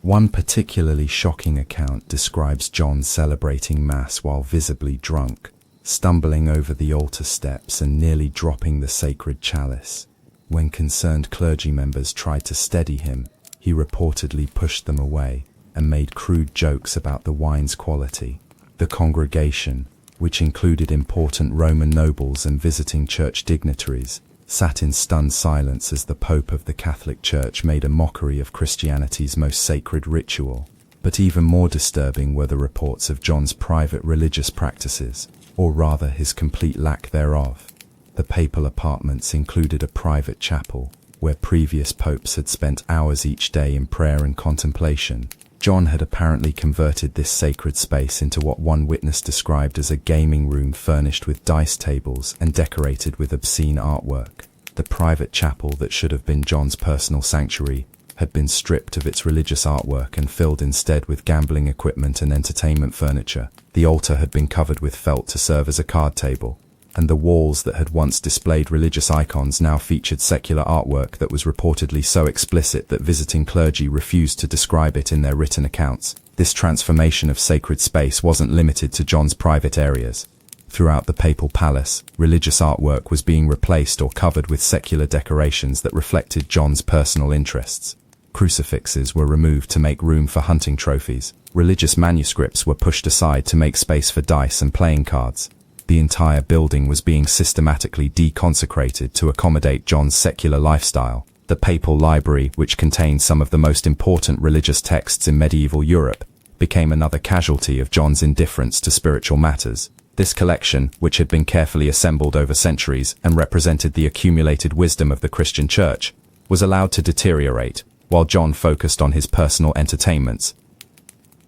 One particularly shocking account describes John celebrating Mass while visibly drunk, stumbling over the altar steps and nearly dropping the sacred chalice. When concerned clergy members tried to steady him, he reportedly pushed them away and made crude jokes about the wine's quality. The congregation, which included important Roman nobles and visiting church dignitaries, sat in stunned silence as the Pope of the Catholic Church made a mockery of Christianity's most sacred ritual. But even more disturbing were the reports of John's private religious practices, or rather his complete lack thereof. The papal apartments included a private chapel, where previous popes had spent hours each day in prayer and contemplation. John had apparently converted this sacred space into what one witness described as a gaming room furnished with dice tables and decorated with obscene artwork. The private chapel that should have been John's personal sanctuary had been stripped of its religious artwork and filled instead with gambling equipment and entertainment furniture. The altar had been covered with felt to serve as a card table, and the walls that had once displayed religious icons now featured secular artwork that was reportedly so explicit that visiting clergy refused to describe it in their written accounts. This transformation of sacred space wasn't limited to John's private areas. Throughout the papal palace, religious artwork was being replaced or covered with secular decorations that reflected John's personal interests. Crucifixes were removed to make room for hunting trophies. Religious manuscripts were pushed aside to make space for dice and playing cards. The entire building was being systematically deconsecrated to accommodate John's secular lifestyle. The papal library, which contained some of the most important religious texts in medieval Europe, became another casualty of John's indifference to spiritual matters. This collection, which had been carefully assembled over centuries and represented the accumulated wisdom of the Christian Church, was allowed to deteriorate, while John focused on his personal entertainments.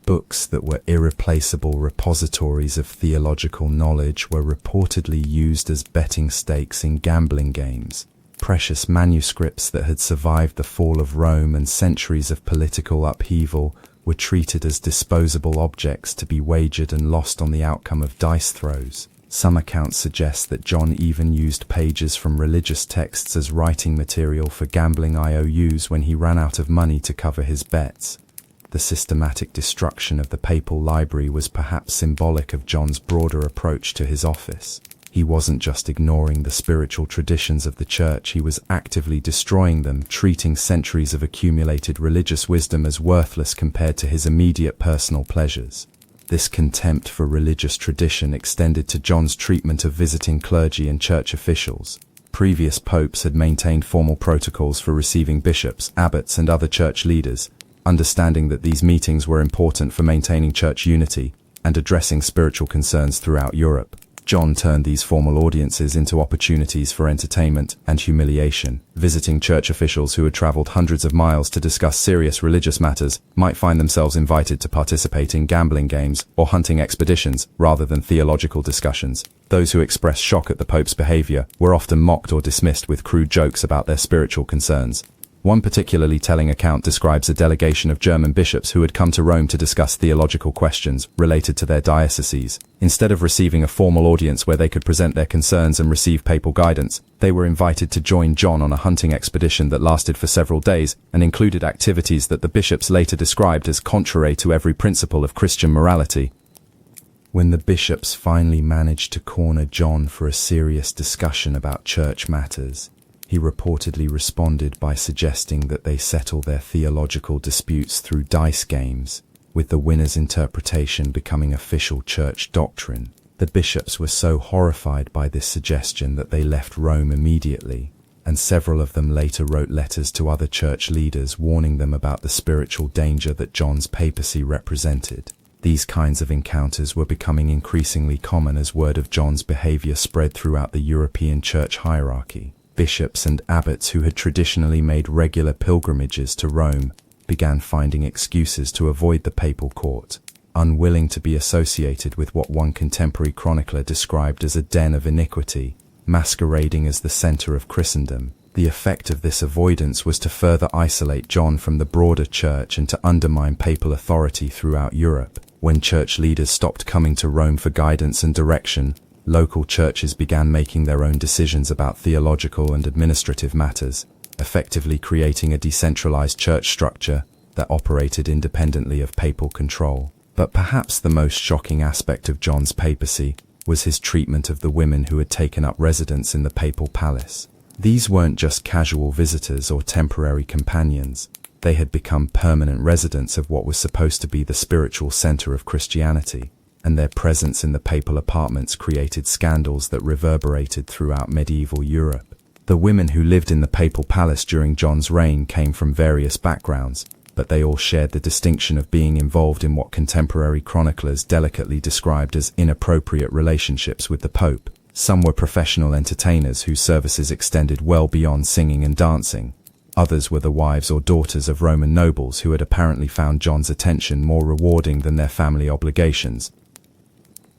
Books that were irreplaceable repositories of theological knowledge were reportedly used as betting stakes in gambling games. Precious manuscripts that had survived the fall of Rome and centuries of political upheaval were treated as disposable objects to be wagered and lost on the outcome of dice throws. Some accounts suggest that John even used pages from religious texts as writing material for gambling IOUs when he ran out of money to cover his bets. The systematic destruction of the papal library was perhaps symbolic of John's broader approach to his office. He wasn't just ignoring the spiritual traditions of the church, he was actively destroying them, treating centuries of accumulated religious wisdom as worthless compared to his immediate personal pleasures. This contempt for religious tradition extended to John's treatment of visiting clergy and church officials. Previous popes had maintained formal protocols for receiving bishops, abbots, and other church leaders, understanding that these meetings were important for maintaining church unity and addressing spiritual concerns throughout Europe. John turned these formal audiences into opportunities for entertainment and humiliation. Visiting church officials who had traveled hundreds of miles to discuss serious religious matters might find themselves invited to participate in gambling games or hunting expeditions rather than theological discussions. Those who expressed shock at the Pope's behavior were often mocked or dismissed with crude jokes about their spiritual concerns. One particularly telling account describes a delegation of German bishops who had come to Rome to discuss theological questions related to their dioceses. Instead of receiving a formal audience where they could present their concerns and receive papal guidance, they were invited to join John on a hunting expedition that lasted for several days and included activities that the bishops later described as contrary to every principle of Christian morality. When the bishops finally managed to corner John for a serious discussion about church matters, he reportedly responded by suggesting that they settle their theological disputes through dice games, with the winner's interpretation becoming official church doctrine. The bishops were so horrified by this suggestion that they left Rome immediately, and several of them later wrote letters to other church leaders warning them about the spiritual danger that John's papacy represented. These kinds of encounters were becoming increasingly common as word of John's behavior spread throughout the European church hierarchy. Bishops and abbots who had traditionally made regular pilgrimages to Rome began finding excuses to avoid the papal court, unwilling to be associated with what one contemporary chronicler described as a den of iniquity, masquerading as the center of Christendom. The effect of this avoidance was to further isolate John from the broader church and to undermine papal authority throughout Europe. When church leaders stopped coming to Rome for guidance and direction, local churches began making their own decisions about theological and administrative matters, effectively creating a decentralized church structure that operated independently of papal control. But perhaps the most shocking aspect of John's papacy was his treatment of the women who had taken up residence in the papal palace. These weren't just casual visitors or temporary companions. They had become permanent residents of what was supposed to be the spiritual center of Christianity, and their presence in the papal apartments created scandals that reverberated throughout medieval Europe. The women who lived in the papal palace during John's reign came from various backgrounds, but they all shared the distinction of being involved in what contemporary chroniclers delicately described as inappropriate relationships with the Pope. Some were professional entertainers whose services extended well beyond singing and dancing. Others were the wives or daughters of Roman nobles who had apparently found John's attention more rewarding than their family obligations.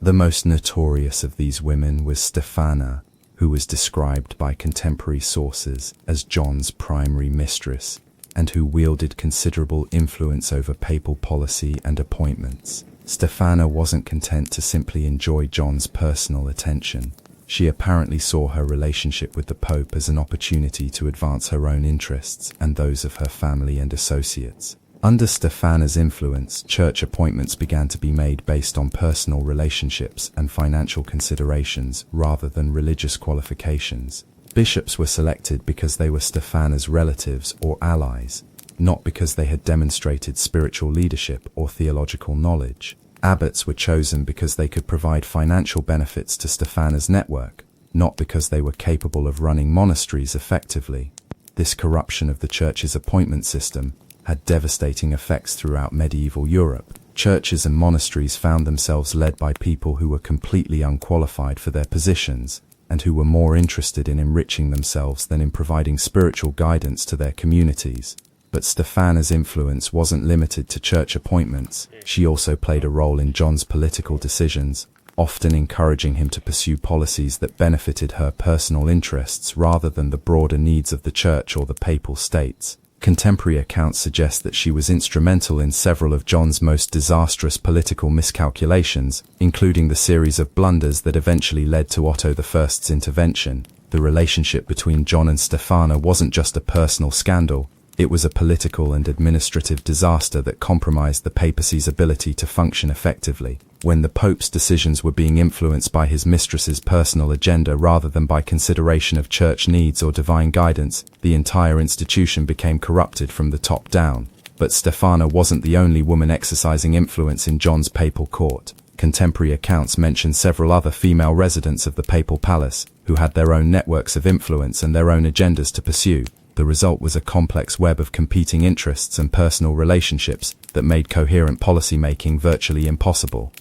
The most notorious of these women was Stephana, who was described by contemporary sources as John's primary mistress, and who wielded considerable influence over papal policy and appointments. Stephana wasn't content to simply enjoy John's personal attention. She apparently saw her relationship with the Pope as an opportunity to advance her own interests and those of her family and associates. Under Stephana's influence, church appointments began to be made based on personal relationships and financial considerations rather than religious qualifications. Bishops were selected because they were Stephana's relatives or allies, not because they had demonstrated spiritual leadership or theological knowledge. Abbots were chosen because they could provide financial benefits to Stephana's network, not because they were capable of running monasteries effectively. This corruption of the church's appointment system had devastating effects throughout medieval Europe. Churches and monasteries found themselves led by people who were completely unqualified for their positions and who were more interested in enriching themselves than in providing spiritual guidance to their communities. But Stephana's influence wasn't limited to church appointments. She also played a role in John's political decisions, often encouraging him to pursue policies that benefited her personal interests rather than the broader needs of the Church or the Papal States. Contemporary accounts suggest that she was instrumental in several of John's most disastrous political miscalculations, including the series of blunders that eventually led to Otto I's intervention. The relationship between John and Stefana wasn't just a personal scandal, it was a political and administrative disaster that compromised the papacy's ability to function effectively. When the Pope's decisions were being influenced by his mistress's personal agenda rather than by consideration of church needs or divine guidance, the entire institution became corrupted from the top down. But Stefana wasn't the only woman exercising influence in John's papal court. Contemporary accounts mention several other female residents of the papal palace, who had their own networks of influence and their own agendas to pursue. The result was a complex web of competing interests and personal relationships that made coherent policy-making virtually impossible.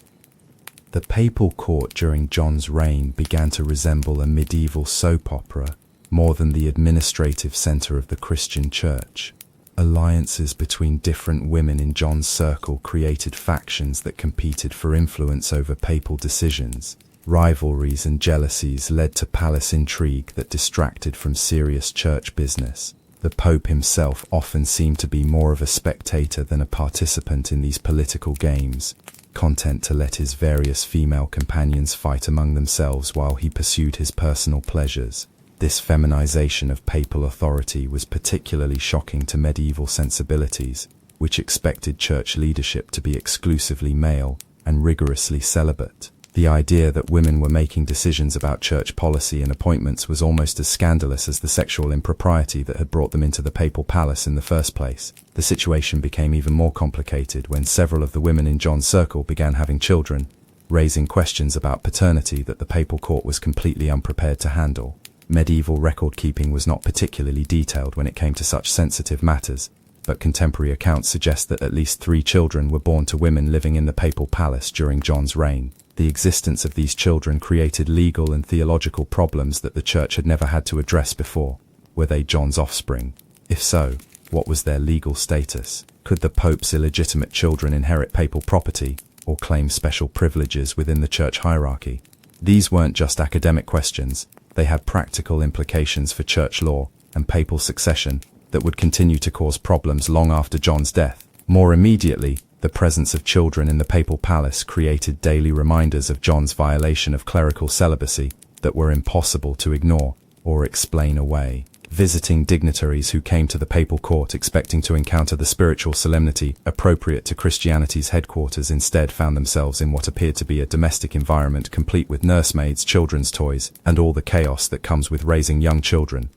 The papal court during John's reign began to resemble a medieval soap opera, more than the administrative center of the Christian Church. Alliances between different women in John's circle created factions that competed for influence over papal decisions. Rivalries and jealousies led to palace intrigue that distracted from serious church business. The Pope himself often seemed to be more of a spectator than a participant in these political games, content to let his various female companions fight among themselves while he pursued his personal pleasures. This feminization of papal authority was particularly shocking to medieval sensibilities, which expected church leadership to be exclusively male and rigorously celibate. The idea that women were making decisions about church policy and appointments was almost as scandalous as the sexual impropriety that had brought them into the papal palace in the first place. The situation became even more complicated when several of the women in John's circle began having children, raising questions about paternity that the papal court was completely unprepared to handle. Medieval record-keeping was not particularly detailed when it came to such sensitive matters, but contemporary accounts suggest that at least 3 children were born to women living in the papal palace during John's reign. The existence of these children created legal and theological problems that the Church had never had to address before. Were they John's offspring? If so, what was their legal status? Could the Pope's illegitimate children inherit papal property, or claim special privileges within the Church hierarchy? These weren't just academic questions, they had practical implications for Church law and papal succession that would continue to cause problems long after John's death. More immediately, the presence of children in the papal palace created daily reminders of John's violation of clerical celibacy that were impossible to ignore or explain away. Visiting dignitaries who came to the papal court expecting to encounter the spiritual solemnity appropriate to Christianity's headquarters instead found themselves in what appeared to be a domestic environment complete with nursemaids, children's toys, and all the chaos that comes with raising young children.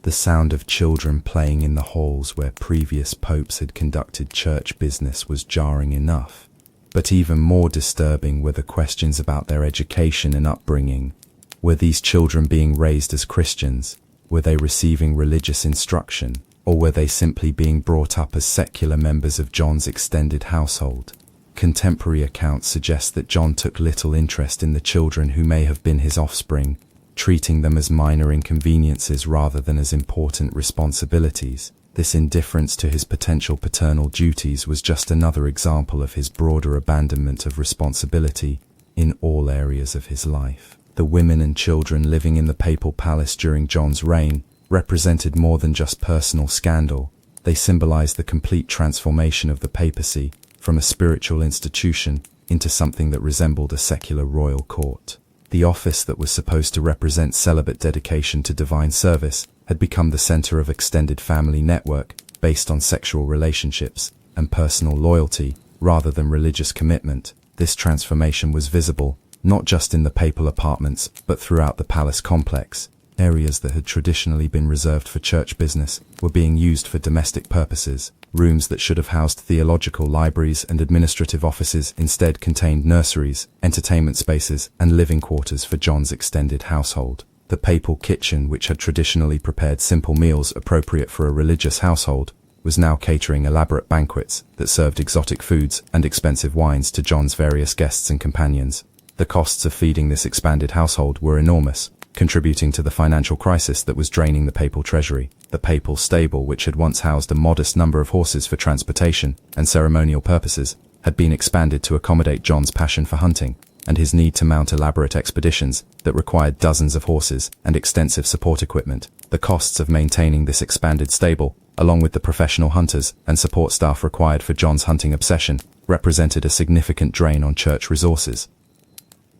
The sound of children playing in the halls where previous popes had conducted church business was jarring enough, but even more disturbing were the questions about their education and upbringing. Were these children being raised as Christians? Were they receiving religious instruction? Or were they simply being brought up as secular members of John's extended household? Contemporary accounts suggest that John took little interest in the children who may have been his offspring, treating them as minor inconveniences rather than as important responsibilities. This indifference to his potential paternal duties was just another example of his broader abandonment of responsibility in all areas of his life. The women and children living in the papal palace during John's reign represented more than just personal scandal. They symbolized the complete transformation of the papacy from a spiritual institution into something that resembled a secular royal court. The office that was supposed to represent celibate dedication to divine service had become the center of extended family network based on sexual relationships and personal loyalty rather than religious commitment. This transformation was visible not just in the papal apartments but throughout the palace complex. Areas that had traditionally been reserved for church business were being used for domestic purposes. Rooms that should have housed theological libraries and administrative offices instead contained nurseries, entertainment spaces, and living quarters for John's extended household. The papal kitchen, which had traditionally prepared simple meals appropriate for a religious household, was now catering elaborate banquets that served exotic foods and expensive wines to John's various guests and companions. The costs of feeding this expanded household were enormous, contributing to the financial crisis that was draining the papal treasury. The papal stable, which had once housed a modest number of horses for transportation and ceremonial purposes, had been expanded to accommodate John's passion for hunting. and his need to mount elaborate expeditions that required dozens of horses and extensive support equipment. The costs of maintaining this expanded stable, along with the professional hunters and support staff required for John's hunting obsession, represented a significant drain on church resources.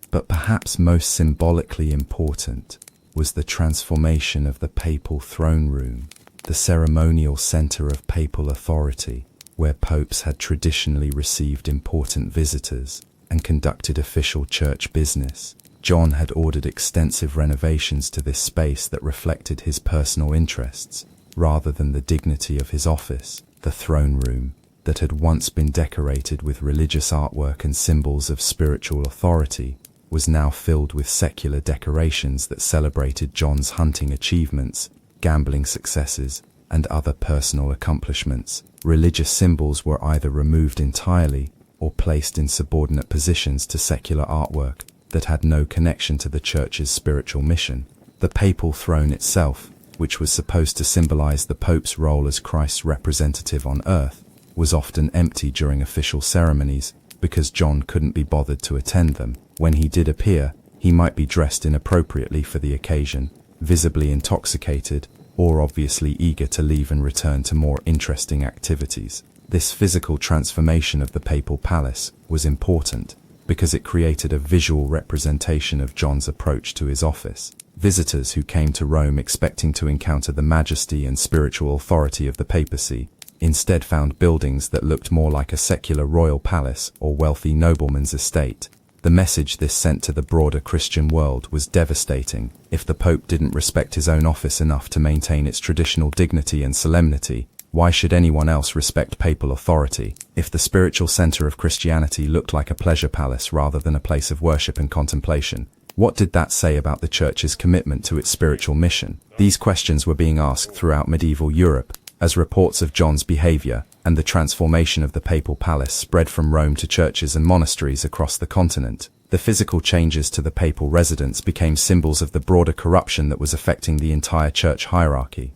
But perhaps most symbolically important was the transformation of the papal throne room, the ceremonial center of papal authority, where popes had traditionally received important visitors and conducted official church business. John had ordered extensive renovations to this space that reflected his personal interests, rather than the dignity of his office. The throne room, that had once been decorated with religious artwork and symbols of spiritual authority, was now filled with secular decorations that celebrated John's hunting achievements, gambling successes, and other personal accomplishments. Religious symbols were either removed entirely or placed in subordinate positions to secular artwork that had no connection to the church's spiritual mission. The papal throne itself, which was supposed to symbolize the Pope's role as Christ's representative on earth, was often empty during official ceremonies because John couldn't be bothered to attend them. When he did appear, he might be dressed inappropriately for the occasion, visibly intoxicated, or obviously eager to leave and return to more interesting activities. This physical transformation of the papal palace was important because it created a visual representation of John's approach to his office. Visitors who came to Rome expecting to encounter the majesty and spiritual authority of the papacy instead found buildings that looked more like a secular royal palace or wealthy nobleman's estate. The message this sent to the broader Christian world was devastating. If the Pope didn't respect his own office enough to maintain its traditional dignity and solemnity, why should anyone else respect papal authority? If the spiritual center of Christianity looked like a pleasure palace rather than a place of worship and contemplation, what did that say about the Church's commitment to its spiritual mission? These questions were being asked throughout medieval Europe, as reports of John's behavior and the transformation of the papal palace spread from Rome to churches and monasteries across the continent. The physical changes to the papal residence became symbols of the broader corruption that was affecting the entire church hierarchy.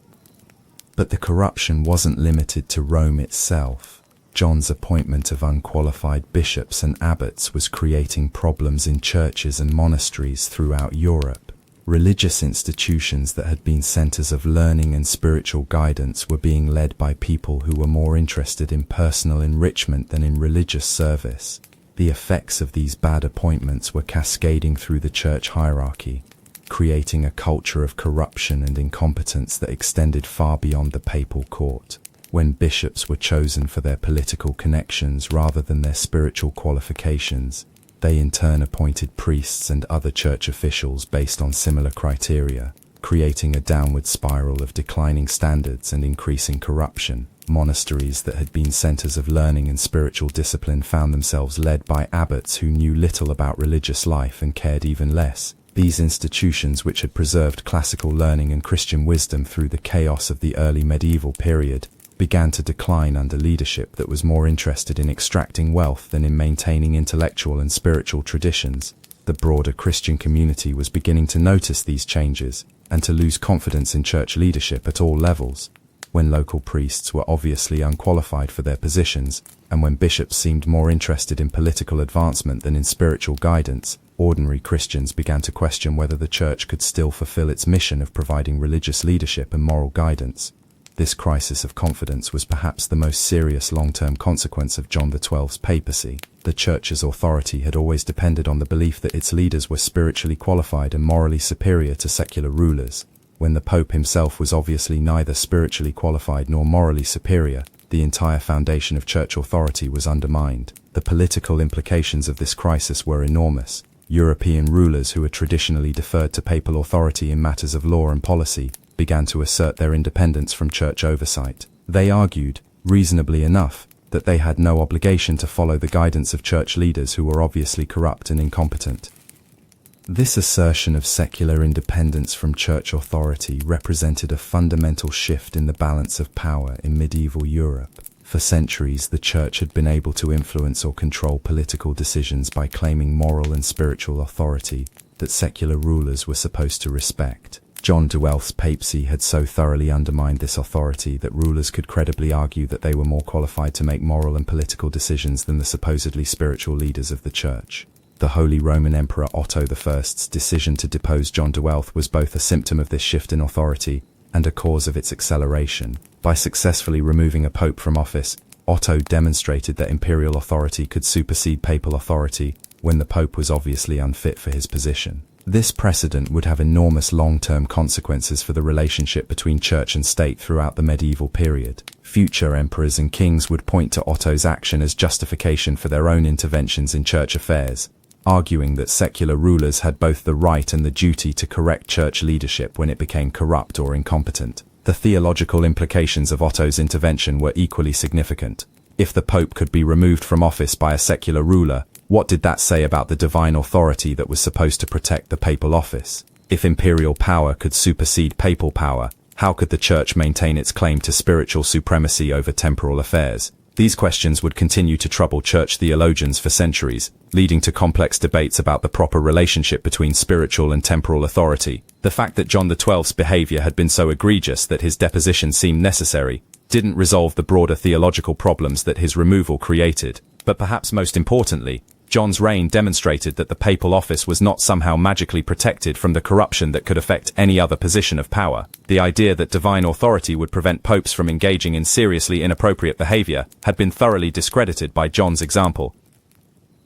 But the corruption wasn't limited to Rome itself. John's appointment of unqualified bishops and abbots was creating problems in churches and monasteries throughout Europe. Religious institutions that had been centers of learning and spiritual guidance were being led by people who were more interested in personal enrichment than in religious service. The effects of these bad appointments were cascading through the church hierarchy, creating a culture of corruption and incompetence that extended far beyond the papal court. When bishops were chosen for their political connections rather than their spiritual qualifications, they in turn appointed priests and other church officials based on similar criteria, creating a downward spiral of declining standards and increasing corruption. Monasteries that had been centers of learning and spiritual discipline found themselves led by abbots who knew little about religious life and cared even less. These institutions, which had preserved classical learning and Christian wisdom through the chaos of the early medieval period, began to decline under leadership that was more interested in extracting wealth than in maintaining intellectual and spiritual traditions. The broader Christian community was beginning to notice these changes and to lose confidence in church leadership at all levels. When local priests were obviously unqualified for their positions, and when bishops seemed more interested in political advancement than in spiritual guidance, ordinary Christians began to question whether the church could still fulfill its mission of providing religious leadership and moral guidance. This crisis of confidence was perhaps the most serious long-term consequence of John XII's papacy. The Church's authority had always depended on the belief that its leaders were spiritually qualified and morally superior to secular rulers. When the Pope himself was obviously neither spiritually qualified nor morally superior, the entire foundation of church authority was undermined. The political implications of this crisis were enormous. European rulers who had traditionally deferred to papal authority in matters of law and policy began to assert their independence from church oversight. They argued, reasonably enough, that they had no obligation to follow the guidance of church leaders who were obviously corrupt and incompetent. This assertion of secular independence from church authority represented a fundamental shift in the balance of power in medieval Europe. For centuries, the church had been able to influence or control political decisions by claiming moral and spiritual authority that secular rulers were supposed to respect. John XII's papacy had so thoroughly undermined this authority that rulers could credibly argue that they were more qualified to make moral and political decisions than the supposedly spiritual leaders of the church. The Holy Roman Emperor Otto I's decision to depose John XII was both a symptom of this shift in authority and a cause of its acceleration. By successfully removing a pope from office, Otto demonstrated that imperial authority could supersede papal authority when the pope was obviously unfit for his position. This precedent would have enormous long-term consequences for the relationship between church and state throughout the medieval period. Future emperors and kings would point to Otto's action as justification for their own interventions in church affairs, arguing that secular rulers had both the right and the duty to correct church leadership when it became corrupt or incompetent. The theological implications of Otto's intervention were equally significant. If the pope could be removed from office by a secular ruler, what did that say about the divine authority that was supposed to protect the papal office? If imperial power could supersede papal power, how could the church maintain its claim to spiritual supremacy over temporal affairs? These questions would continue to trouble church theologians for centuries, leading to complex debates about the proper relationship between spiritual and temporal authority. The fact that John XII's behavior had been so egregious that his deposition seemed necessary didn't resolve the broader theological problems that his removal created. But perhaps most importantly, John's reign demonstrated that the papal office was not somehow magically protected from the corruption that could affect any other position of power. The idea that divine authority would prevent popes from engaging in seriously inappropriate behavior had been thoroughly discredited by John's example.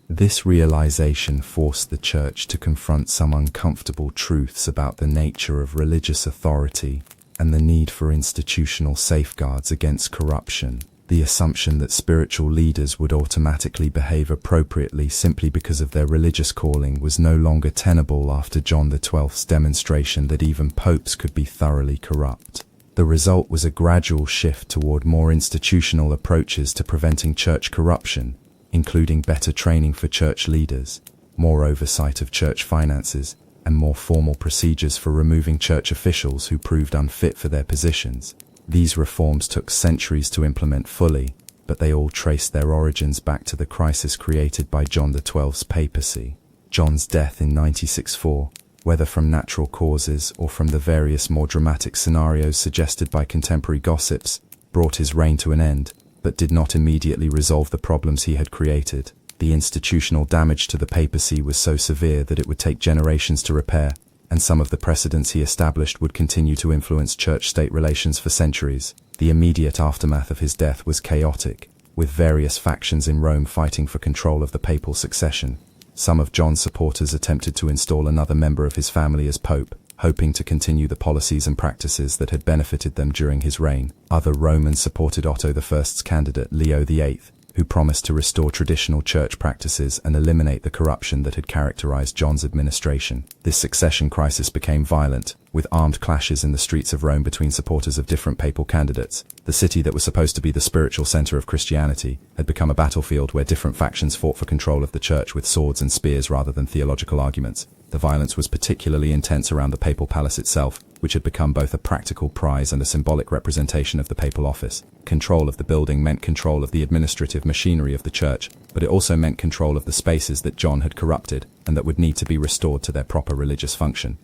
This realization forced the church to confront some uncomfortable truths about the nature of religious authority and the need for institutional safeguards against corruption. The assumption that spiritual leaders would automatically behave appropriately simply because of their religious calling was no longer tenable after John XII's demonstration that even popes could be thoroughly corrupt. The result was a gradual shift toward more institutional approaches to preventing church corruption, including better training for church leaders, more oversight of church finances, and more formal procedures for removing church officials who proved unfit for their positions. These reforms took centuries to implement fully, but they all traced their origins back to the crisis created by John XII's papacy. John's death in 964, whether from natural causes or from the various more dramatic scenarios suggested by contemporary gossips, brought his reign to an end, but did not immediately resolve the problems he had created. The institutional damage to the papacy was so severe that it would take generations to repair, and some of the precedents he established would continue to influence church-state relations for centuries. The immediate aftermath of his death was chaotic, with various factions in Rome fighting for control of the papal succession. Some of John's supporters attempted to install another member of his family as pope, hoping to continue the policies and practices that had benefited them during his reign. Other Romans supported Otto I's candidate Leo VIII, who promised to restore traditional church practices and eliminate the corruption that had characterized John's administration. This succession crisis became violent, with armed clashes in the streets of Rome between supporters of different papal candidates. The city that was supposed to be the spiritual center of Christianity had become a battlefield where different factions fought for control of the church with swords and spears rather than theological arguments. The violence was particularly intense around the papal palace itself, which had become both a practical prize and a symbolic representation of the papal office. Control of the building meant control of the administrative machinery of the church, but it also meant control of the spaces that John had corrupted and that would need to be restored to their proper religious function.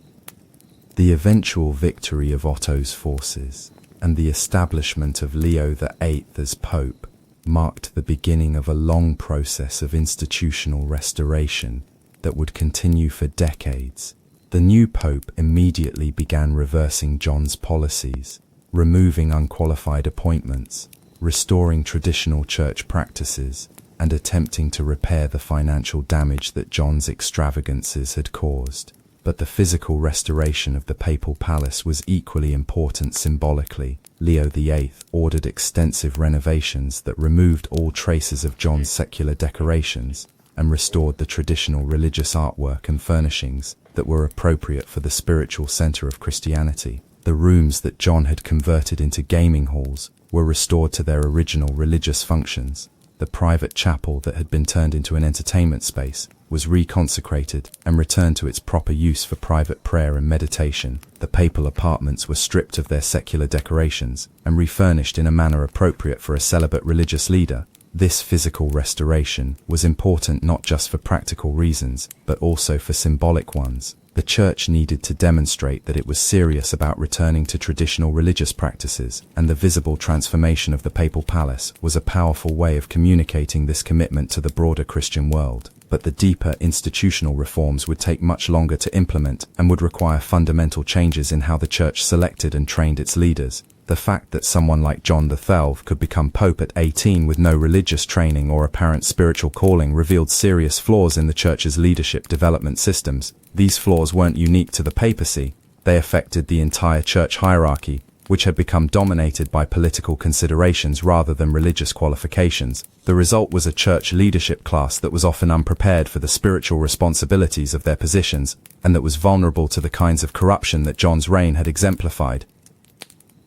The eventual victory of Otto's forces and the establishment of Leo VIII as pope marked the beginning of a long process of institutional restoration that would continue for decades. The new pope immediately began reversing John's policies, removing unqualified appointments, restoring traditional church practices, and attempting to repair the financial damage that John's extravagances had caused. But the physical restoration of the papal palace was equally important symbolically. Leo VIII ordered extensive renovations that removed all traces of John's secular decorations and restored the traditional religious artwork and furnishings that were appropriate for the spiritual center of Christianity. The rooms that John had converted into gaming halls were restored to their original religious functions. The private chapel that had been turned into an entertainment space was reconsecrated and returned to its proper use for private prayer and meditation. The papal apartments were stripped of their secular decorations and refurnished in a manner appropriate for a celibate religious leader. This physical restoration was important not just for practical reasons, but also for symbolic ones. The church needed to demonstrate that it was serious about returning to traditional religious practices, and the visible transformation of the papal palace was a powerful way of communicating this commitment to the broader Christian world. but the deeper institutional reforms would take much longer to implement and would require fundamental changes in how the church selected and trained its leaders. The fact that someone like John XII could become pope at 18 with no religious training or apparent spiritual calling revealed serious flaws in the church's leadership development systems. These flaws weren't unique to the papacy. They affected the entire church hierarchy, which had become dominated by political considerations rather than religious qualifications. The result was a church leadership class that was often unprepared for the spiritual responsibilities of their positions, and that was vulnerable to the kinds of corruption that John's reign had exemplified.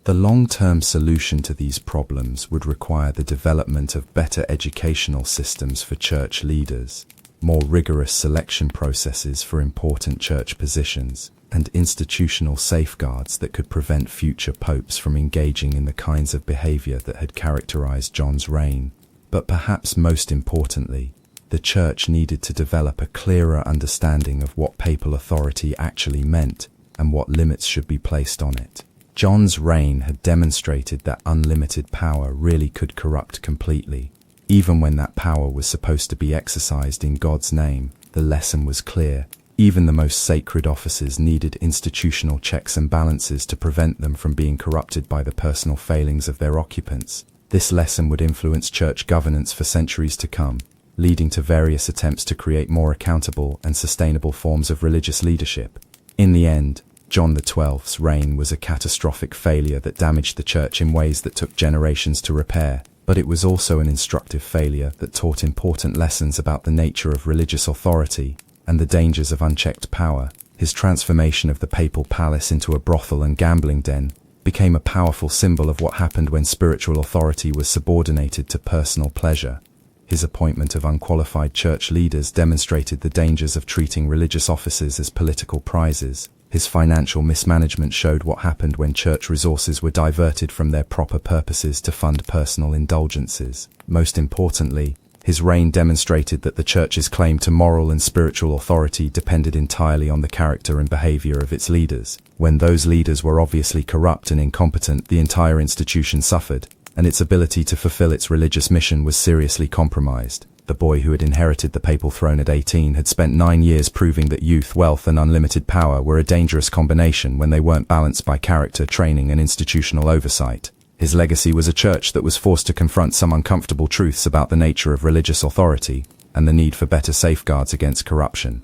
The long-term solution to these problems would require the development of better educational systems for church leaders, more rigorous selection processes for important church positions, and institutional safeguards that could prevent future popes from engaging in the kinds of behavior that had characterized John's reign. But perhaps most importantly, the church needed to develop a clearer understanding of what papal authority actually meant and what limits should be placed on it. John's reign had demonstrated that unlimited power really could corrupt completely. Even when that power was supposed to be exercised in God's name, the lesson was clear. Even the most sacred offices needed institutional checks and balances to prevent them from being corrupted by the personal failings of their occupants. This lesson would influence church governance for centuries to come, leading to various attempts to create more accountable and sustainable forms of religious leadership. In the end, John XII's reign was a catastrophic failure that damaged the church in ways that took generations to repair, but it was also an instructive failure that taught important lessons about the nature of religious authority and the dangers of unchecked power. His transformation of the papal palace into a brothel and gambling den became a powerful symbol of what happened when spiritual authority was subordinated to personal pleasure. His appointment of unqualified church leaders demonstrated the dangers of treating religious offices as political prizes. His financial mismanagement showed what happened when church resources were diverted from their proper purposes to fund personal indulgences. Most importantly, his reign demonstrated that the church's claim to moral and spiritual authority depended entirely on the character and behavior of its leaders. When those leaders were obviously corrupt and incompetent, the entire institution suffered, and its ability to fulfill its religious mission was seriously compromised. The boy who had inherited the papal throne at 18 had spent 9 years proving that youth, wealth, and unlimited power were a dangerous combination when they weren't balanced by character, training, and institutional oversight. His legacy was a church that was forced to confront some uncomfortable truths about the nature of religious authority and the need for better safeguards against corruption.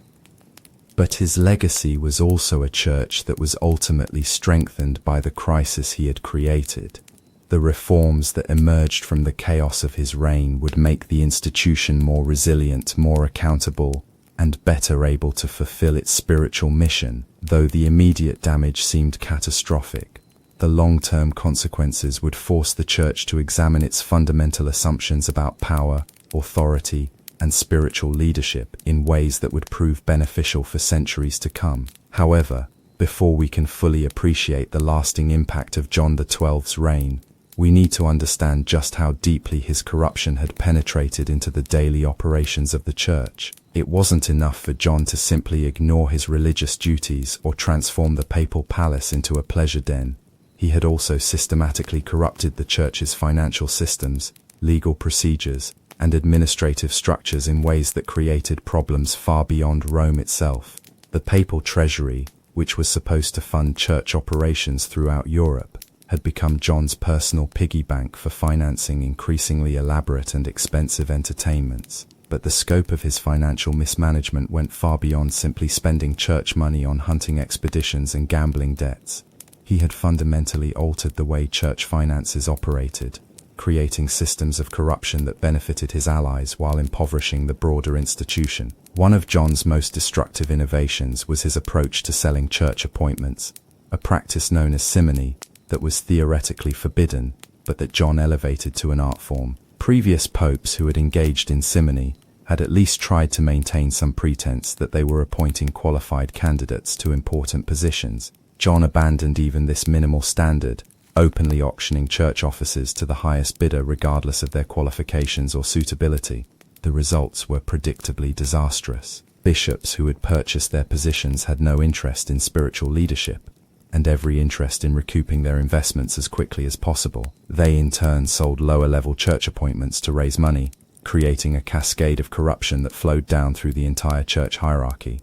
But his legacy was also a church that was ultimately strengthened by the crisis he had created. The reforms that emerged from the chaos of his reign would make the institution more resilient, more accountable, and better able to fulfill its spiritual mission. Though the immediate damage seemed catastrophic, the long-term consequences would force the church to examine its fundamental assumptions about power, authority, and spiritual leadership in ways that would prove beneficial for centuries to come. However, before we can fully appreciate the lasting impact of John XII's reign, we need to understand just how deeply his corruption had penetrated into the daily operations of the church. It wasn't enough for John to simply ignore his religious duties or transform the papal palace into a pleasure den. He had also systematically corrupted the church's financial systems, legal procedures, and administrative structures in ways that created problems far beyond Rome itself. The papal treasury, which was supposed to fund church operations throughout Europe, had become John's personal piggy bank for financing increasingly elaborate and expensive entertainments. But the scope of his financial mismanagement went far beyond simply spending church money on hunting expeditions and gambling debts. He had fundamentally altered the way church finances operated, creating systems of corruption that benefited his allies while impoverishing the broader institution. One of John's most destructive innovations was his approach to selling church appointments, a practice known as simony, that was theoretically forbidden, but that John elevated to an art form. Previous popes who had engaged in simony had at least tried to maintain some pretense that they were appointing qualified candidates to important positions. John abandoned even this minimal standard, openly auctioning church offices to the highest bidder regardless of their qualifications or suitability. The results were predictably disastrous. Bishops who had purchased their positions had no interest in spiritual leadership, and every interest in recouping their investments as quickly as possible. They in turn sold lower-level church appointments to raise money, creating a cascade of corruption that flowed down through the entire church hierarchy.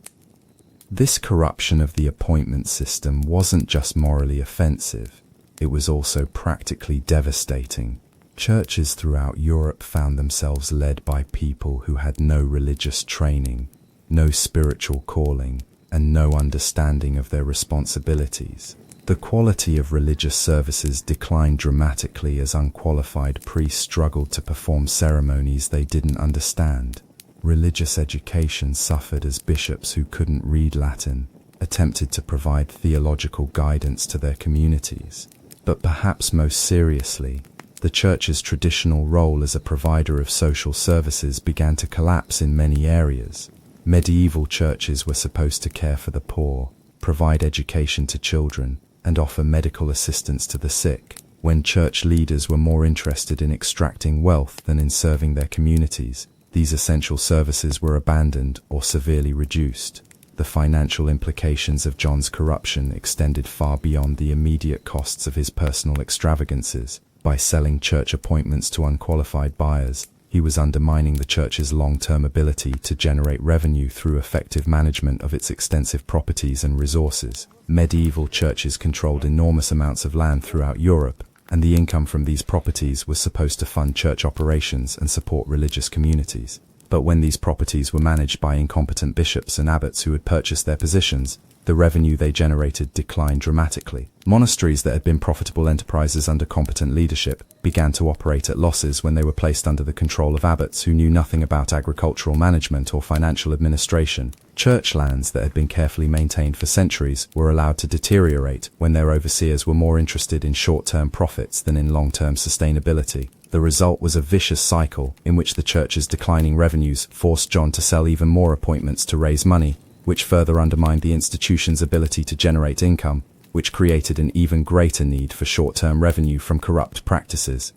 This corruption of the appointment system wasn't just morally offensive, it was also practically devastating. Churches throughout Europe found themselves led by people who had no religious training, no spiritual calling, and no understanding of their responsibilities. The quality of religious services declined dramatically as unqualified priests struggled to perform ceremonies they didn't understand. Religious education suffered as bishops who couldn't read Latin attempted to provide theological guidance to their communities. But perhaps most seriously, the church's traditional role as a provider of social services began to collapse in many areas. Medieval churches were supposed to care for the poor, provide education to children, and offer medical assistance to the sick, when church leaders were more interested in extracting wealth than in serving their communities. These essential services were abandoned or severely reduced. The financial implications of John's corruption extended far beyond the immediate costs of his personal extravagances. By selling church appointments to unqualified buyers, he was undermining the church's long-term ability to generate revenue through effective management of its extensive properties and resources. Medieval churches controlled enormous amounts of land throughout Europe, and the income from these properties was supposed to fund church operations and support religious communities. But when these properties were managed by incompetent bishops and abbots who had purchased their positions, the revenue they generated declined dramatically. Monasteries that had been profitable enterprises under competent leadership began to operate at losses when they were placed under the control of abbots who knew nothing about agricultural management or financial administration. Church lands that had been carefully maintained for centuries were allowed to deteriorate when their overseers were more interested in short-term profits than in long-term sustainability. The result was a vicious cycle in which the church's declining revenues forced John to sell even more appointments to raise money, which further undermined the institution's ability to generate income, which created an even greater need for short-term revenue from corrupt practices.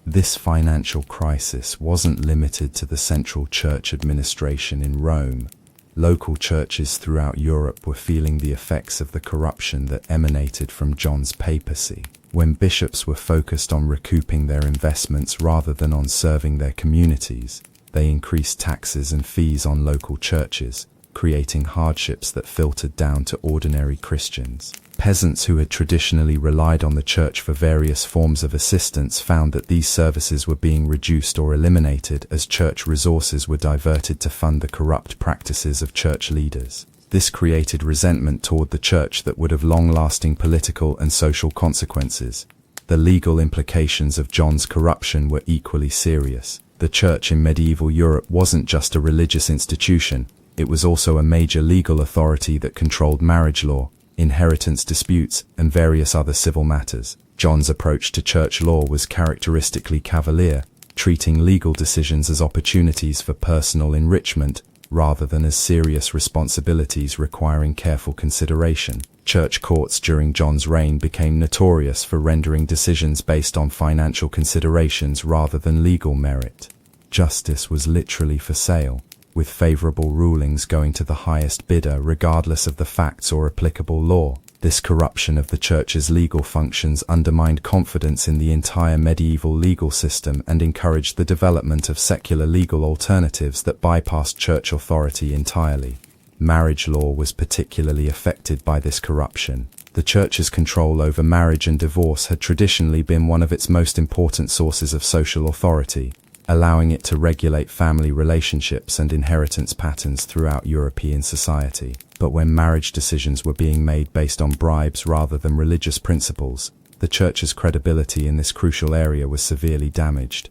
This financial crisis wasn't limited to the central church administration in Rome. Local churches throughout Europe were feeling the effects of the corruption that emanated from John's papacy. When bishops were focused on recouping their investments rather than on serving their communities, they increased taxes and fees on local churches, creating hardships that filtered down to ordinary Christians. Peasants who had traditionally relied on the church for various forms of assistance found that these services were being reduced or eliminated as church resources were diverted to fund the corrupt practices of church leaders. This created resentment toward the church that would have long-lasting political and social consequences. The legal implications of John's corruption were equally serious. The church in medieval Europe wasn't just a religious institution, it was also a major legal authority that controlled marriage law, inheritance disputes, and various other civil matters. John's approach to church law was characteristically cavalier, treating legal decisions as opportunities for personal enrichment rather than as serious responsibilities requiring careful consideration. Church courts during John's reign became notorious for rendering decisions based on financial considerations rather than legal merit. Justice was literally for sale, with favorable rulings going to the highest bidder regardless of the facts or applicable law. This corruption of the church's legal functions undermined confidence in the entire medieval legal system and encouraged the development of secular legal alternatives that bypassed church authority entirely. Marriage law was particularly affected by this corruption. The church's control over marriage and divorce had traditionally been one of its most important sources of social authority, allowing it to regulate family relationships and inheritance patterns throughout European society. But when marriage decisions were being made based on bribes rather than religious principles, the church's credibility in this crucial area was severely damaged.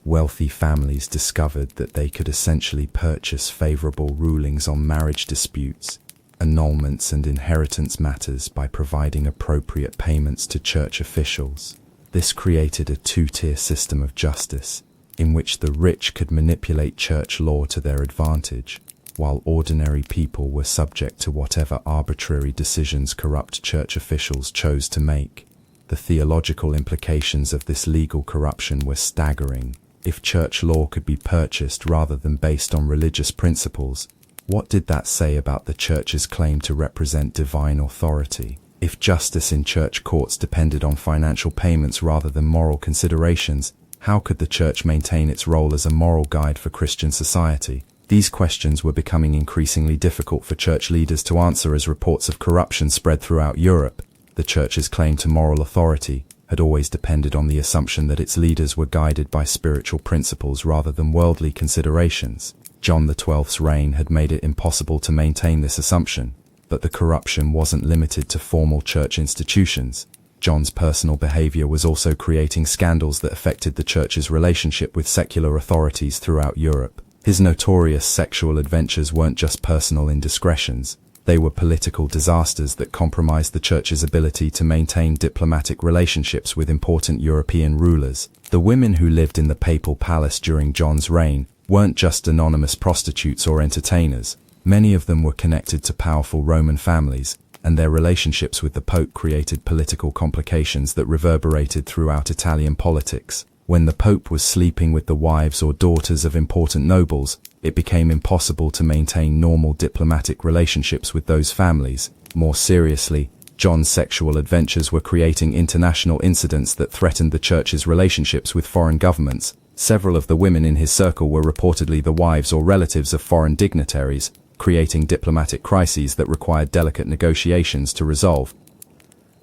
Wealthy families discovered that they could essentially purchase favorable rulings on marriage disputes, annulments and inheritance matters by providing appropriate payments to church officials. This created a two-tier system of justice, in which the rich could manipulate church law to their advantage, while ordinary people were subject to whatever arbitrary decisions corrupt church officials chose to make. The theological implications of this legal corruption were staggering. If church law could be purchased rather than based on religious principles, what did that say about the church's claim to represent divine authority? If justice in church courts depended on financial payments rather than moral considerations, How could the Church maintain its role as a moral guide for Christian society? These questions were becoming increasingly difficult for Church leaders to answer as reports of corruption spread throughout Europe. The Church's claim to moral authority had always depended on the assumption that its leaders were guided by spiritual principles rather than worldly considerations. John XII's reign had made it impossible to maintain this assumption, but the corruption wasn't limited to formal Church institutions. John's personal behavior was also creating scandals that affected the Church's relationship with secular authorities throughout Europe. His notorious sexual adventures weren't just personal indiscretions, they were political disasters that compromised the Church's ability to maintain diplomatic relationships with important European rulers. The women who lived in the papal palace during John's reign weren't just anonymous prostitutes or entertainers. Many of them were connected to powerful Roman families, and their relationships with the Pope created political complications that reverberated throughout Italian politics. When the Pope was sleeping with the wives or daughters of important nobles, it became impossible to maintain normal diplomatic relationships with those families. More seriously, John's sexual adventures were creating international incidents that threatened the Church's relationships with foreign governments. Several of the women in his circle were reportedly the wives or relatives of foreign dignitaries, creating diplomatic crises that required delicate negotiations to resolve.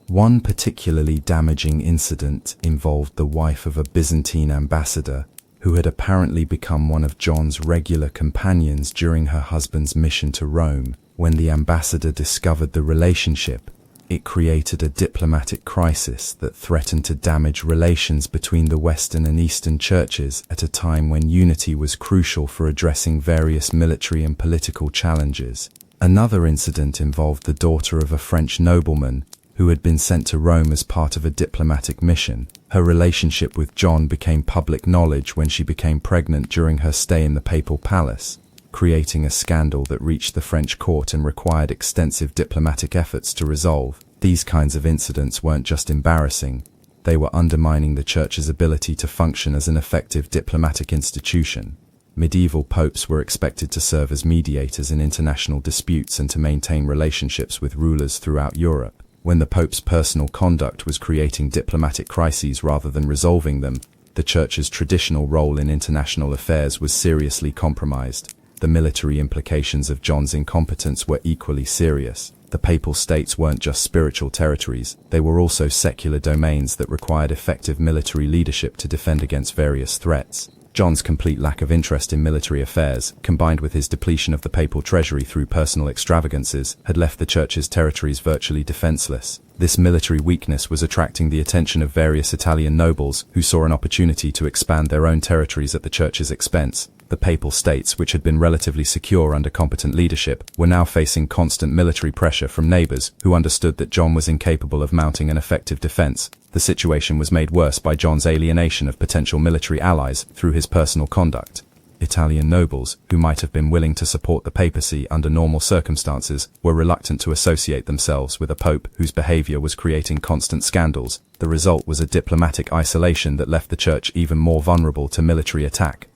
One particularly damaging incident involved the wife of a Byzantine ambassador, who had apparently become one of John's regular companions during her husband's mission to Rome. When the ambassador discovered the relationship, it created a diplomatic crisis that threatened to damage relations between the Western and Eastern churches at a time when unity was crucial for addressing various military and political challenges. Another incident involved the daughter of a French nobleman who had been sent to Rome as part of a diplomatic mission. Her relationship with John became public knowledge when she became pregnant during her stay in the papal palace, creating a scandal that reached the French court and required extensive diplomatic efforts to resolve. These kinds of incidents weren't just embarrassing, they were undermining the Church's ability to function as an effective diplomatic institution. Medieval popes were expected to serve as mediators in international disputes and to maintain relationships with rulers throughout Europe. When the Pope's personal conduct was creating diplomatic crises rather than resolving them, the Church's traditional role in international affairs was seriously compromised. The military implications of John's incompetence were equally serious. The Papal States weren't just spiritual territories, they were also secular domains that required effective military leadership to defend against various threats. John's complete lack of interest in military affairs, combined with his depletion of the papal treasury through personal extravagances, had left the Church's territories virtually defenseless. This military weakness was attracting the attention of various Italian nobles who saw an opportunity to expand their own territories at the Church's expense. The Papal States, which had been relatively secure under competent leadership, were now facing constant military pressure from neighbors who understood that John was incapable of mounting an effective defense. The situation was made worse by John's alienation of potential military allies through his personal conduct. Italian nobles, who might have been willing to support the papacy under normal circumstances, were reluctant to associate themselves with a pope whose behavior was creating constant scandals. The result was a diplomatic isolation that left the Church even more vulnerable to military attack.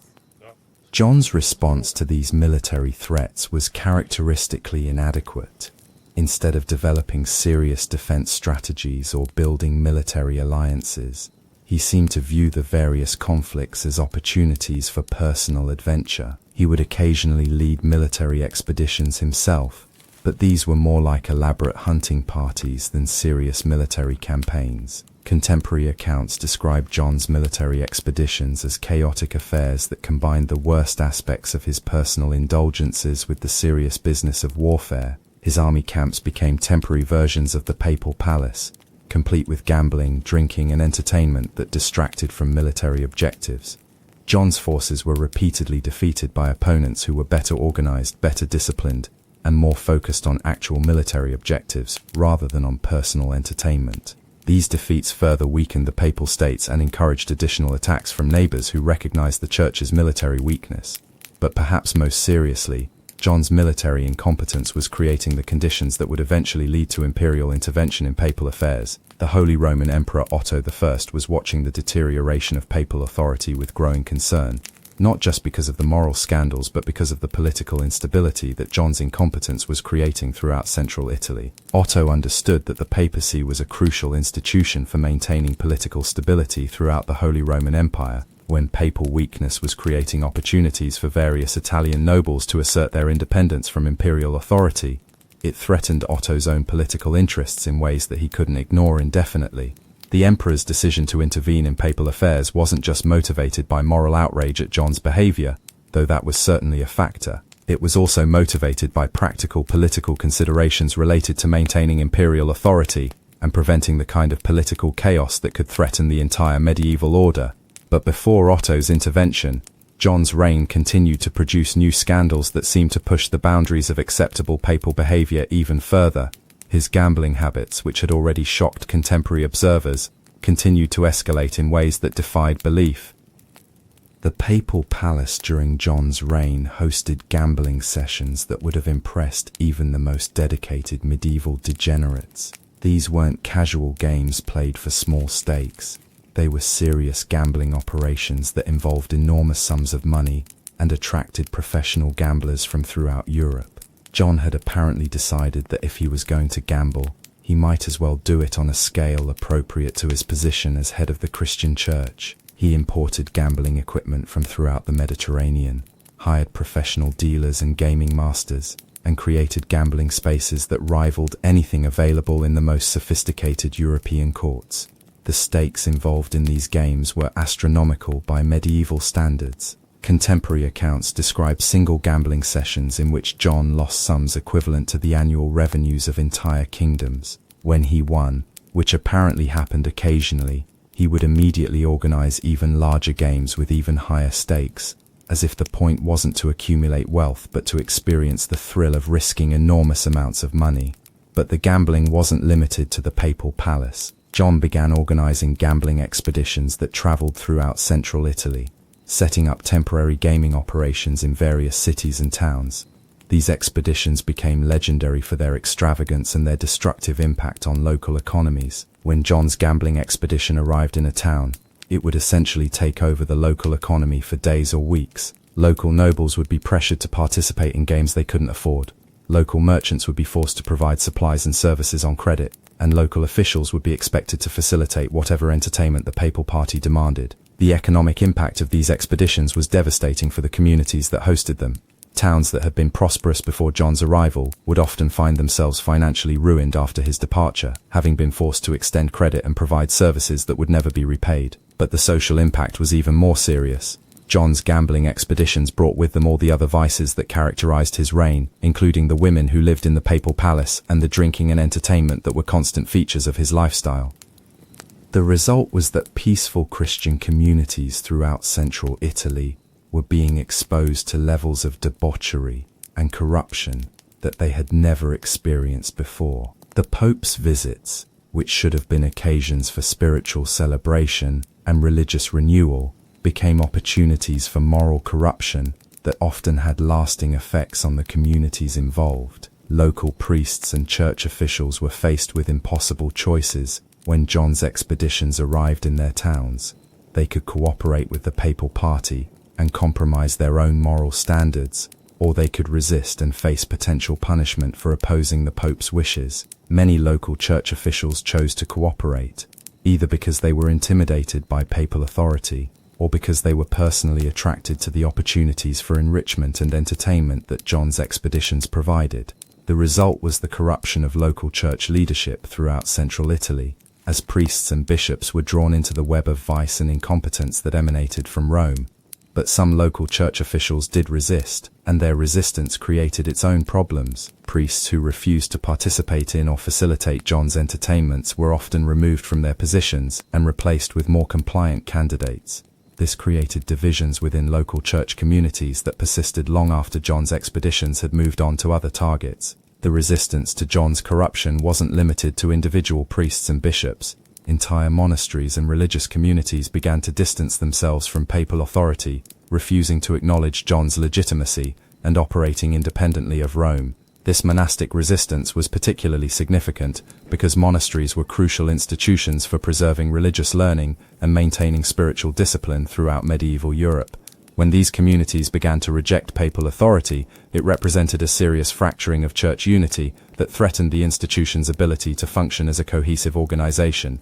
John's response to these military threats was characteristically inadequate. Instead of developing serious defense strategies or building military alliances, he seemed to view the various conflicts as opportunities for personal adventure. He would occasionally lead military expeditions himself, but these were more like elaborate hunting parties than serious military campaigns. Contemporary accounts describe John's military expeditions as chaotic affairs that combined the worst aspects of his personal indulgences with the serious business of warfare. His army camps became temporary versions of the papal palace, complete with gambling, drinking, and entertainment that distracted from military objectives. John's forces were repeatedly defeated by opponents who were better organized, better disciplined, and more focused on actual military objectives rather than on personal entertainment. These defeats further weakened the Papal States and encouraged additional attacks from neighbors who recognized the Church's military weakness. But perhaps most seriously, John's military incompetence was creating the conditions that would eventually lead to imperial intervention in papal affairs. The Holy Roman Emperor Otto I was watching the deterioration of papal authority with growing concern, not just because of the moral scandals but because of the political instability that John's incompetence was creating throughout central Italy. Otto understood that the papacy was a crucial institution for maintaining political stability throughout the Holy Roman Empire. when papal weakness was creating opportunities for various Italian nobles to assert their independence from imperial authority, it threatened Otto's own political interests in ways that he couldn't ignore indefinitely. The emperor's decision to intervene in papal affairs wasn't just motivated by moral outrage at John's behavior, though that was certainly a factor. It was also motivated by practical political considerations related to maintaining imperial authority and preventing the kind of political chaos that could threaten the entire medieval order. But before Otto's intervention, John's reign continued to produce new scandals that seemed to push the boundaries of acceptable papal behavior even further. His gambling habits, which had already shocked contemporary observers, continued to escalate in ways that defied belief. The papal palace during John's reign hosted gambling sessions that would have impressed even the most dedicated medieval degenerates. These weren't casual games played for small stakes. They were serious gambling operations that involved enormous sums of money and attracted professional gamblers from throughout Europe. John had apparently decided that if he was going to gamble, he might as well do it on a scale appropriate to his position as head of the Christian Church. He imported gambling equipment from throughout the Mediterranean, hired professional dealers and gaming masters, and created gambling spaces that rivaled anything available in the most sophisticated European courts. The stakes involved in these games were astronomical by medieval standards. Contemporary accounts describe single gambling sessions in which John lost sums equivalent to the annual revenues of entire kingdoms. When he won, which apparently happened occasionally, he would immediately organize even larger games with even higher stakes, as if the point wasn't to accumulate wealth but to experience the thrill of risking enormous amounts of money. But the gambling wasn't limited to the papal palace. John began organizing gambling expeditions that traveled throughout central Italy, setting up temporary gaming operations in various cities and towns. These expeditions became legendary for their extravagance and their destructive impact on local economies. When John's gambling expedition arrived in a town, it would essentially take over the local economy for days or weeks. Local nobles would be pressured to participate in games they couldn't afford. Local merchants would be forced to provide supplies and services on credit, and local officials would be expected to facilitate whatever entertainment the papal party demanded. The economic impact of these expeditions was devastating for the communities that hosted them. Towns that had been prosperous before John's arrival would often find themselves financially ruined after his departure, having been forced to extend credit and provide services that would never be repaid. But the social impact was even more serious. John's gambling expeditions brought with them all the other vices that characterized his reign, including the women who lived in the papal palace and the drinking and entertainment that were constant features of his lifestyle. The result was that peaceful Christian communities throughout central Italy were being exposed to levels of debauchery and corruption that they had never experienced before. The Pope's visits, which should have been occasions for spiritual celebration and religious renewal, became opportunities for moral corruption that often had lasting effects on the communities involved. Local priests and church officials were faced with impossible choices when John's expeditions arrived in their towns. They could cooperate with the papal party and compromise their own moral standards, or they could resist and face potential punishment for opposing the Pope's wishes. Many local church officials chose to cooperate, either because they were intimidated by papal authority, or because they were personally attracted to the opportunities for enrichment and entertainment that John's expeditions provided. The result was the corruption of local church leadership throughout central Italy, as priests and bishops were drawn into the web of vice and incompetence that emanated from Rome. But some local church officials did resist, and their resistance created its own problems. Priests who refused to participate in or facilitate John's entertainments were often removed from their positions and replaced with more compliant candidates. This created divisions within local church communities that persisted long after John's expeditions had moved on to other targets. The resistance to John's corruption wasn't limited to individual priests and bishops. Entire monasteries and religious communities began to distance themselves from papal authority, refusing to acknowledge John's legitimacy and operating independently of Rome. This monastic resistance was particularly significant because monasteries were crucial institutions for preserving religious learning and maintaining spiritual discipline throughout medieval Europe. When these communities began to reject papal authority, it represented a serious fracturing of church unity that threatened the institution's ability to function as a cohesive organization.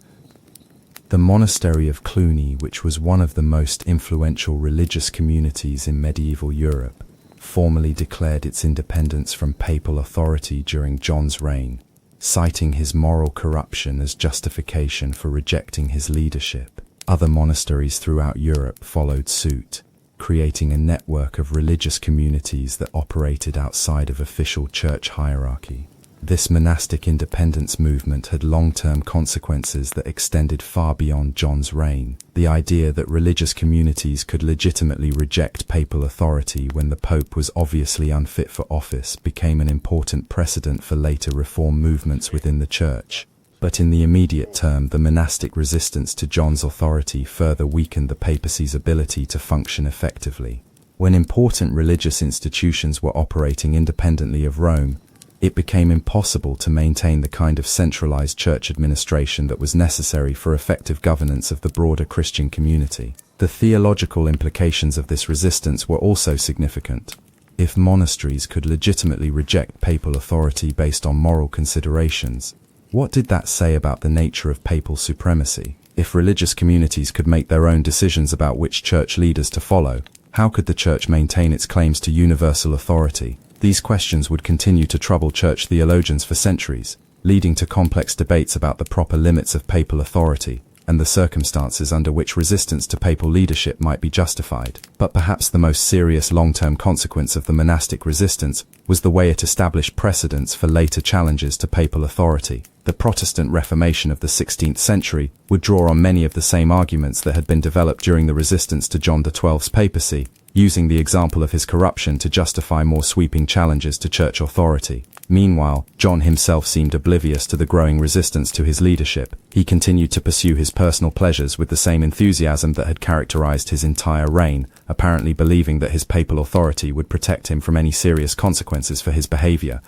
The monastery of Cluny, which was one of the most influential religious communities in medieval Europe, formally declared its independence from papal authority during John's reign, citing his moral corruption as justification for rejecting his leadership. Other monasteries throughout Europe followed suit, creating a network of religious communities that operated outside of official church hierarchy. This monastic independence movement had long-term consequences that extended far beyond John's reign. The idea that religious communities could legitimately reject papal authority when the Pope was obviously unfit for office became an important precedent for later reform movements within the Church. But in the immediate term, the monastic resistance to John's authority further weakened the papacy's ability to function effectively. When important religious institutions were operating independently of Rome, it became impossible to maintain the kind of centralized church administration that was necessary for effective governance of the broader Christian community. The theological implications of this resistance were also significant. If monasteries could legitimately reject papal authority based on moral considerations, what did that say about the nature of papal supremacy? If religious communities could make their own decisions about which church leaders to follow, how could the Church maintain its claims to universal authority? These questions would continue to trouble church theologians for centuries, leading to complex debates about the proper limits of papal authority and the circumstances under which resistance to papal leadership might be justified. But perhaps the most serious long-term consequence of the monastic resistance was the way it established precedents for later challenges to papal authority. The Protestant Reformation of the 16th century would draw on many of the same arguments that had been developed during the resistance to John XII's papacy, using the example of his corruption to justify more sweeping challenges to church authority. Meanwhile, John himself seemed oblivious to the growing resistance to his leadership. He continued to pursue his personal pleasures with the same enthusiasm that had characterized his entire reign, apparently believing that his papal authority would protect him from any serious consequences for his behavior.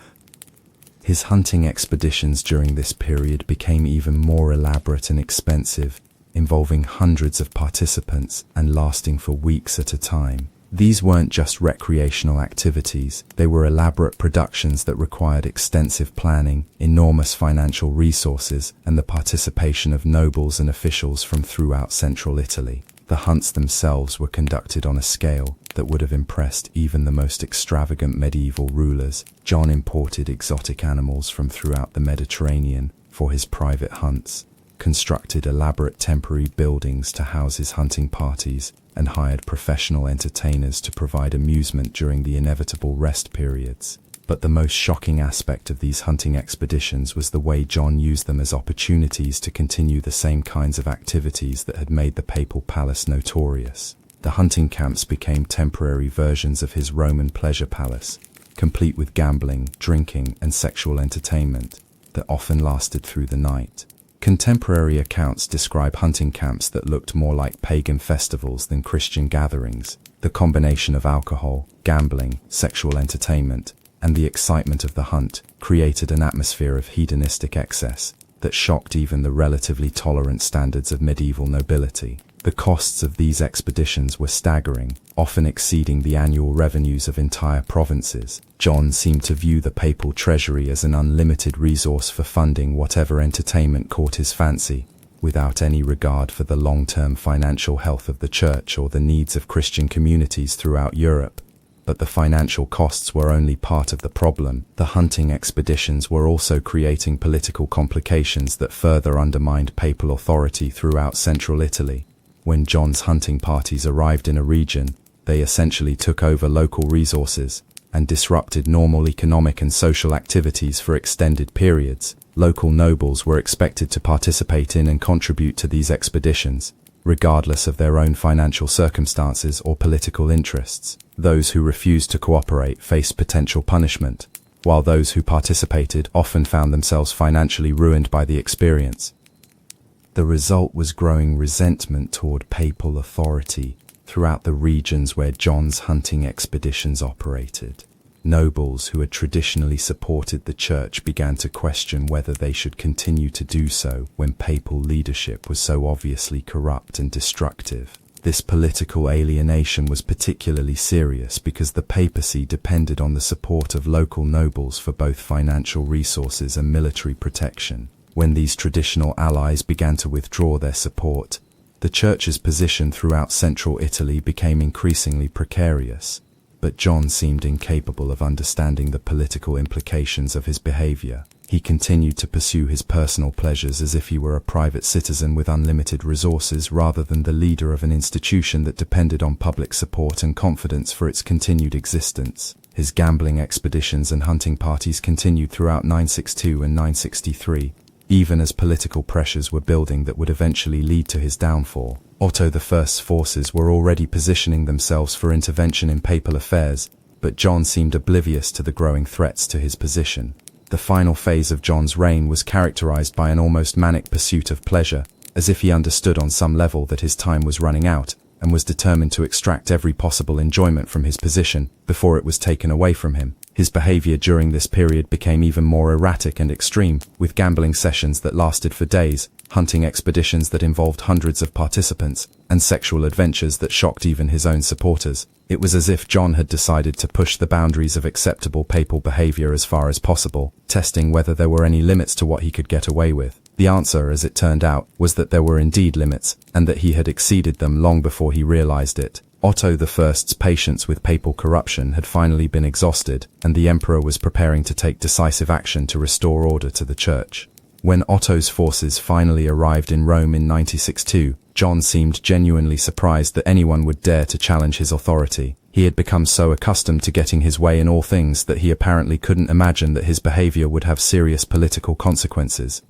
His hunting expeditions during this period became even more elaborate and expensive, involving hundreds of participants and lasting for weeks at a time. These weren't just recreational activities, they were elaborate productions that required extensive planning, enormous financial resources, and the participation of nobles and officials from throughout central Italy. The hunts themselves were conducted on a scale that would have impressed even the most extravagant medieval rulers. John imported exotic animals from throughout the Mediterranean for his private hunts, constructed elaborate temporary buildings to house his hunting parties, and hired professional entertainers to provide amusement during the inevitable rest periods. But the most shocking aspect of these hunting expeditions was the way John used them as opportunities to continue the same kinds of activities that had made the papal palace notorious. The hunting camps became temporary versions of his Roman pleasure palace, complete with gambling, drinking, and sexual entertainment that often lasted through the night. Contemporary accounts describe hunting camps that looked more like pagan festivals than Christian gatherings. The combination of alcohol, gambling, sexual entertainment, and the excitement of the hunt created an atmosphere of hedonistic excess that shocked even the relatively tolerant standards of medieval nobility. The costs of these expeditions were staggering, often exceeding the annual revenues of entire provinces. John seemed to view the papal treasury as an unlimited resource for funding whatever entertainment caught his fancy, without any regard for the long-term financial health of the Church or the needs of Christian communities throughout Europe. But the financial costs were only part of the problem. The hunting expeditions were also creating political complications that further undermined papal authority throughout central Italy. When John's hunting parties arrived in a region, they essentially took over local resources and disrupted normal economic and social activities for extended periods. Local nobles were expected to participate in and contribute to these expeditions, regardless of their own financial circumstances or political interests. Those who refused to cooperate faced potential punishment, while those who participated often found themselves financially ruined by the experience. The result was growing resentment toward papal authority throughout the regions where John's hunting expeditions operated. Nobles who had traditionally supported the Church began to question whether they should continue to do so when papal leadership was so obviously corrupt and destructive. This political alienation was particularly serious because the papacy depended on the support of local nobles for both financial resources and military protection. When these traditional allies began to withdraw their support, the church's position throughout central Italy became increasingly precarious. But John seemed incapable of understanding the political implications of his behavior. He continued to pursue his personal pleasures as if he were a private citizen with unlimited resources rather than the leader of an institution that depended on public support and confidence for its continued existence. His gambling expeditions and hunting parties continued throughout 962 and 963, even as political pressures were building that would eventually lead to his downfall. Otto I's forces were already positioning themselves for intervention in papal affairs, but John seemed oblivious to the growing threats to his position. The final phase of John's reign was characterized by an almost manic pursuit of pleasure, as if he understood on some level that his time was running out, and was determined to extract every possible enjoyment from his position before it was taken away from him. His behavior during this period became even more erratic and extreme, with gambling sessions that lasted for days, hunting expeditions that involved hundreds of participants, and sexual adventures that shocked even his own supporters. It was as if John had decided to push the boundaries of acceptable papal behavior as far as possible, testing whether there were any limits to what he could get away with. The answer, as it turned out, was that there were indeed limits, and that he had exceeded them long before he realized it. Otto I's patience with papal corruption had finally been exhausted, and the emperor was preparing to take decisive action to restore order to the church. When Otto's forces finally arrived in Rome in 962, John seemed genuinely surprised that anyone would dare to challenge his authority. He had become so accustomed to getting his way in all things that he apparently couldn't imagine that his behavior would have serious political consequences.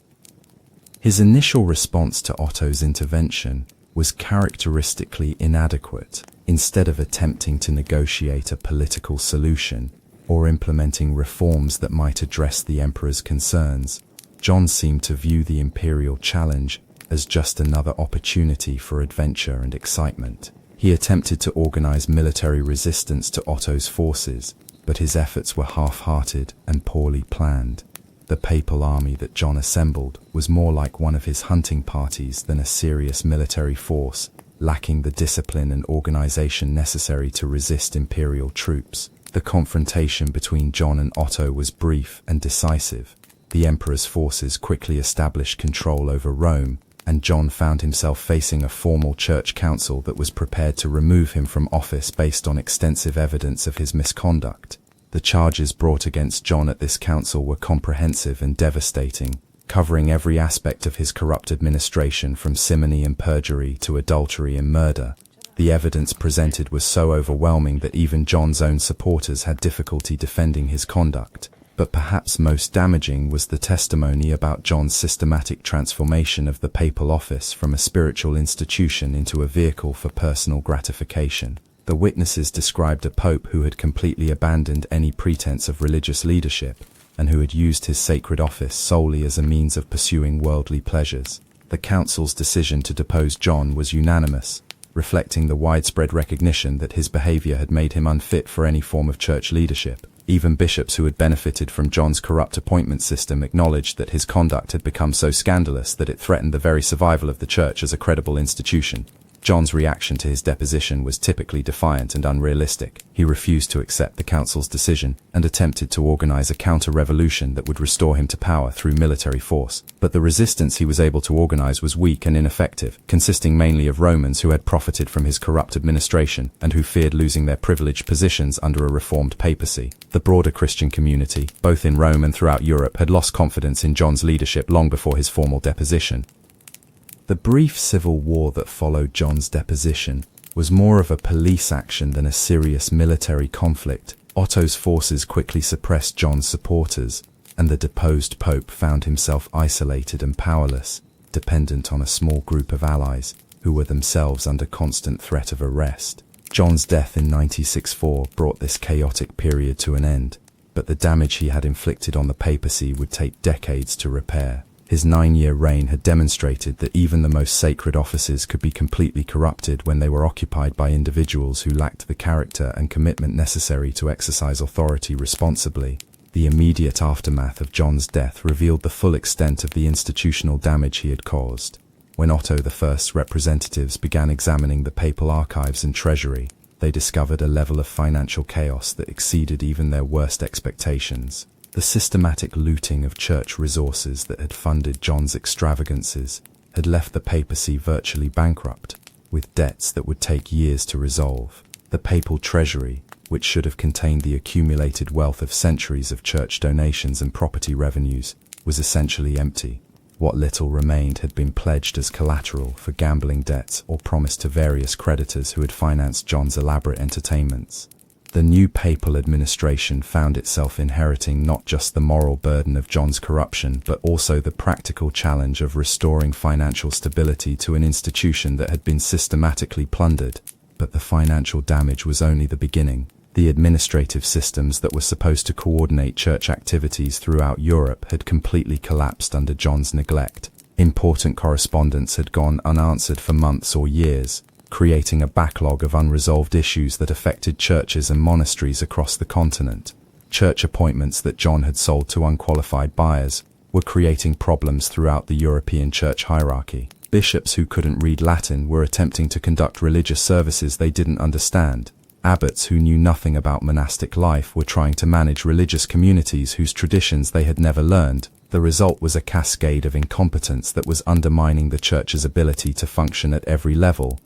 His initial response to Otto's intervention was characteristically inadequate. Instead of attempting to negotiate a political solution or implementing reforms that might address the emperor's concerns, John seemed to view the imperial challenge as just another opportunity for adventure and excitement. He attempted to organize military resistance to Otto's forces, but his efforts were half-hearted and poorly planned. The papal army that John assembled was more like one of his hunting parties than a serious military force, lacking the discipline and organization necessary to resist imperial troops. The confrontation between John and Otto was brief and decisive. The emperor's forces quickly established control over Rome, and John found himself facing a formal church council that was prepared to remove him from office based on extensive evidence of his misconduct. The charges brought against John at this council were comprehensive and devastating, covering every aspect of his corrupt administration from simony and perjury to adultery and murder. The evidence presented was so overwhelming that even John's own supporters had difficulty defending his conduct. But perhaps most damaging was the testimony about John's systematic transformation of the papal office from a spiritual institution into a vehicle for personal gratification. The witnesses described a pope who had completely abandoned any pretense of religious leadership, and who had used his sacred office solely as a means of pursuing worldly pleasures. The council's decision to depose John was unanimous, reflecting the widespread recognition that his behavior had made him unfit for any form of church leadership. Even bishops who had benefited from John's corrupt appointment system acknowledged that his conduct had become so scandalous that it threatened the very survival of the church as a credible institution. John's reaction to his deposition was typically defiant and unrealistic. He refused to accept the council's decision and attempted to organize a counter-revolution that would restore him to power through military force. But the resistance he was able to organize was weak and ineffective, consisting mainly of Romans who had profited from his corrupt administration and who feared losing their privileged positions under a reformed papacy. The broader Christian community, both in Rome and throughout Europe, had lost confidence in John's leadership long before his formal deposition. The brief civil war that followed John's deposition was more of a police action than a serious military conflict. Otto's forces quickly suppressed John's supporters, and the deposed pope found himself isolated and powerless, dependent on a small group of allies who were themselves under constant threat of arrest. John's death in 964 brought this chaotic period to an end, but the damage he had inflicted on the papacy would take decades to repair. His 9-year reign had demonstrated that even the most sacred offices could be completely corrupted when they were occupied by individuals who lacked the character and commitment necessary to exercise authority responsibly. The immediate aftermath of John's death revealed the full extent of the institutional damage he had caused. When Otto I's representatives began examining the papal archives and treasury, they discovered a level of financial chaos that exceeded even their worst expectations. The systematic looting of church resources that had funded John's extravagances had left the papacy virtually bankrupt, with debts that would take years to resolve. The papal treasury, which should have contained the accumulated wealth of centuries of church donations and property revenues, was essentially empty. What little remained had been pledged as collateral for gambling debts or promised to various creditors who had financed John's elaborate entertainments. The new papal administration found itself inheriting not just the moral burden of John's corruption, but also the practical challenge of restoring financial stability to an institution that had been systematically plundered. But the financial damage was only the beginning. The administrative systems that were supposed to coordinate church activities throughout Europe had completely collapsed under John's neglect. Important correspondence had gone unanswered for months or years, creating a backlog of unresolved issues that affected churches and monasteries across the continent. Church appointments that John had sold to unqualified buyers were creating problems throughout the European church hierarchy. Bishops who couldn't read Latin were attempting to conduct religious services they didn't understand. Abbots who knew nothing about monastic life were trying to manage religious communities whose traditions they had never learned. The result was a cascade of incompetence that was undermining the church's ability to function at every level.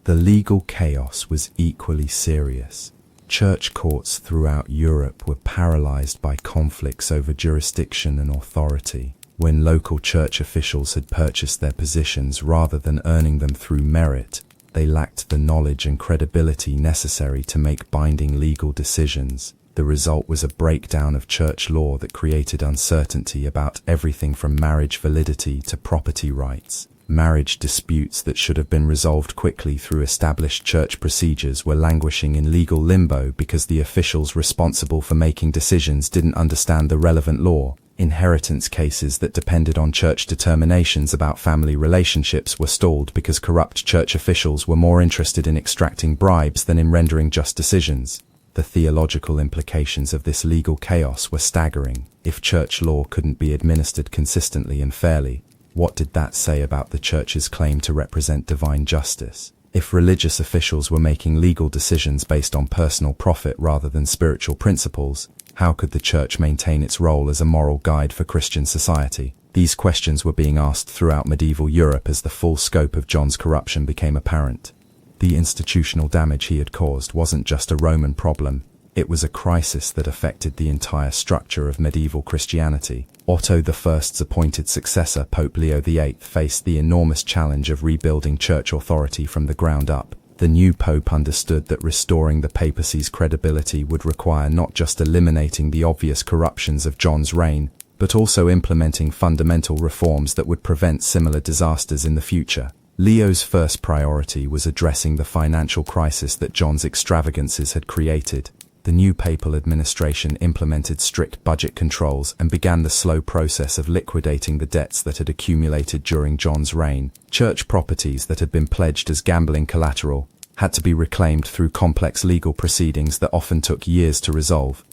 The legal chaos was equally serious. Church courts throughout Europe were paralyzed by conflicts over jurisdiction and authority. When local church officials had purchased their positions rather than earning them through merit, they lacked the knowledge and credibility necessary to make binding legal decisions. The result was a breakdown of church law that created uncertainty about everything from marriage validity to property rights. Marriage disputes that should have been resolved quickly through established church procedures were languishing in legal limbo because the officials responsible for making decisions didn't understand the relevant law. Inheritance cases that depended on church determinations about family relationships were stalled because corrupt church officials were more interested in extracting bribes than in rendering just decisions. The theological implications of this legal chaos were staggering. If church law couldn't be administered consistently and fairly, what did that say about the church's claim to represent divine justice? If religious officials were making legal decisions based on personal profit rather than spiritual principles, how could the church maintain its role as a moral guide for Christian society? These questions were being asked throughout medieval Europe as the full scope of John's corruption became apparent. The institutional damage he had caused wasn't just a Roman problem, it was a crisis that affected the entire structure of medieval Christianity. Otto I's appointed successor, Pope Leo VIII, faced the enormous challenge of rebuilding church authority from the ground up. The new pope understood that restoring the papacy's credibility would require not just eliminating the obvious corruptions of John's reign, but also implementing fundamental reforms that would prevent similar disasters in the future. Leo's first priority was addressing the financial crisis that John's extravagances had created. The new papal administration implemented strict budget controls and began the slow process of liquidating the debts that had accumulated during John's reign. Church properties that had been pledged as gambling collateral had to be reclaimed through complex legal proceedings that often took years to resolve.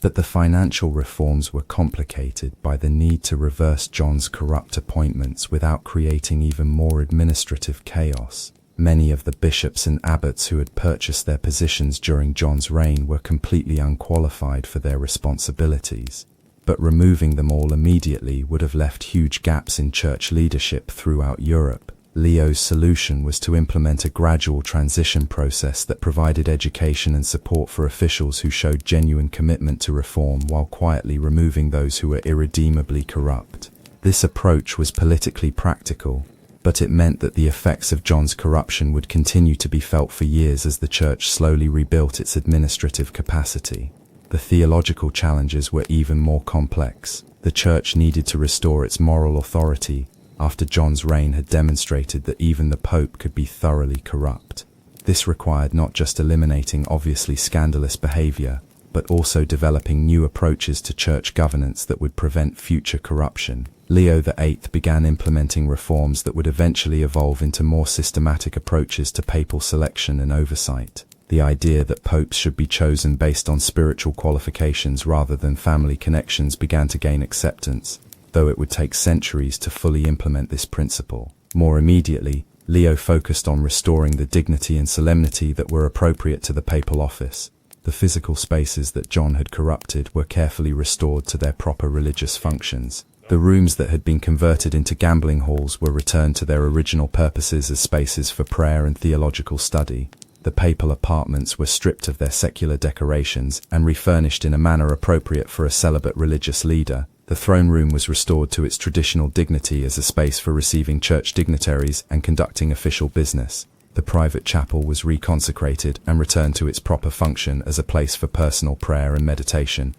But the financial reforms were complicated by the need to reverse John's corrupt appointments without creating even more administrative chaos. Many of the bishops and abbots who had purchased their positions during John's reign were completely unqualified for their responsibilities, but removing them all immediately would have left huge gaps in church leadership throughout Europe. Leo's solution was to implement a gradual transition process that provided education and support for officials who showed genuine commitment to reform while quietly removing those who were irredeemably corrupt. This approach was politically practical, but it meant that the effects of John's corruption would continue to be felt for years as the church slowly rebuilt its administrative capacity. The theological challenges were even more complex. The church needed to restore its moral authority after John's reign had demonstrated that even the Pope could be thoroughly corrupt. This required not just eliminating obviously scandalous behavior, but also developing new approaches to church governance that would prevent future corruption. Leo VIII began implementing reforms that would eventually evolve into more systematic approaches to papal selection and oversight. The idea that popes should be chosen based on spiritual qualifications rather than family connections began to gain acceptance, though it would take centuries to fully implement this principle. More immediately, Leo focused on restoring the dignity and solemnity that were appropriate to the papal office. The physical spaces that John had corrupted were carefully restored to their proper religious functions. The rooms that had been converted into gambling halls were returned to their original purposes as spaces for prayer and theological study. The papal apartments were stripped of their secular decorations and refurnished in a manner appropriate for a celibate religious leader. The throne room was restored to its traditional dignity as a space for receiving church dignitaries and conducting official business. The private chapel was reconsecrated and returned to its proper function as a place for personal prayer and meditation.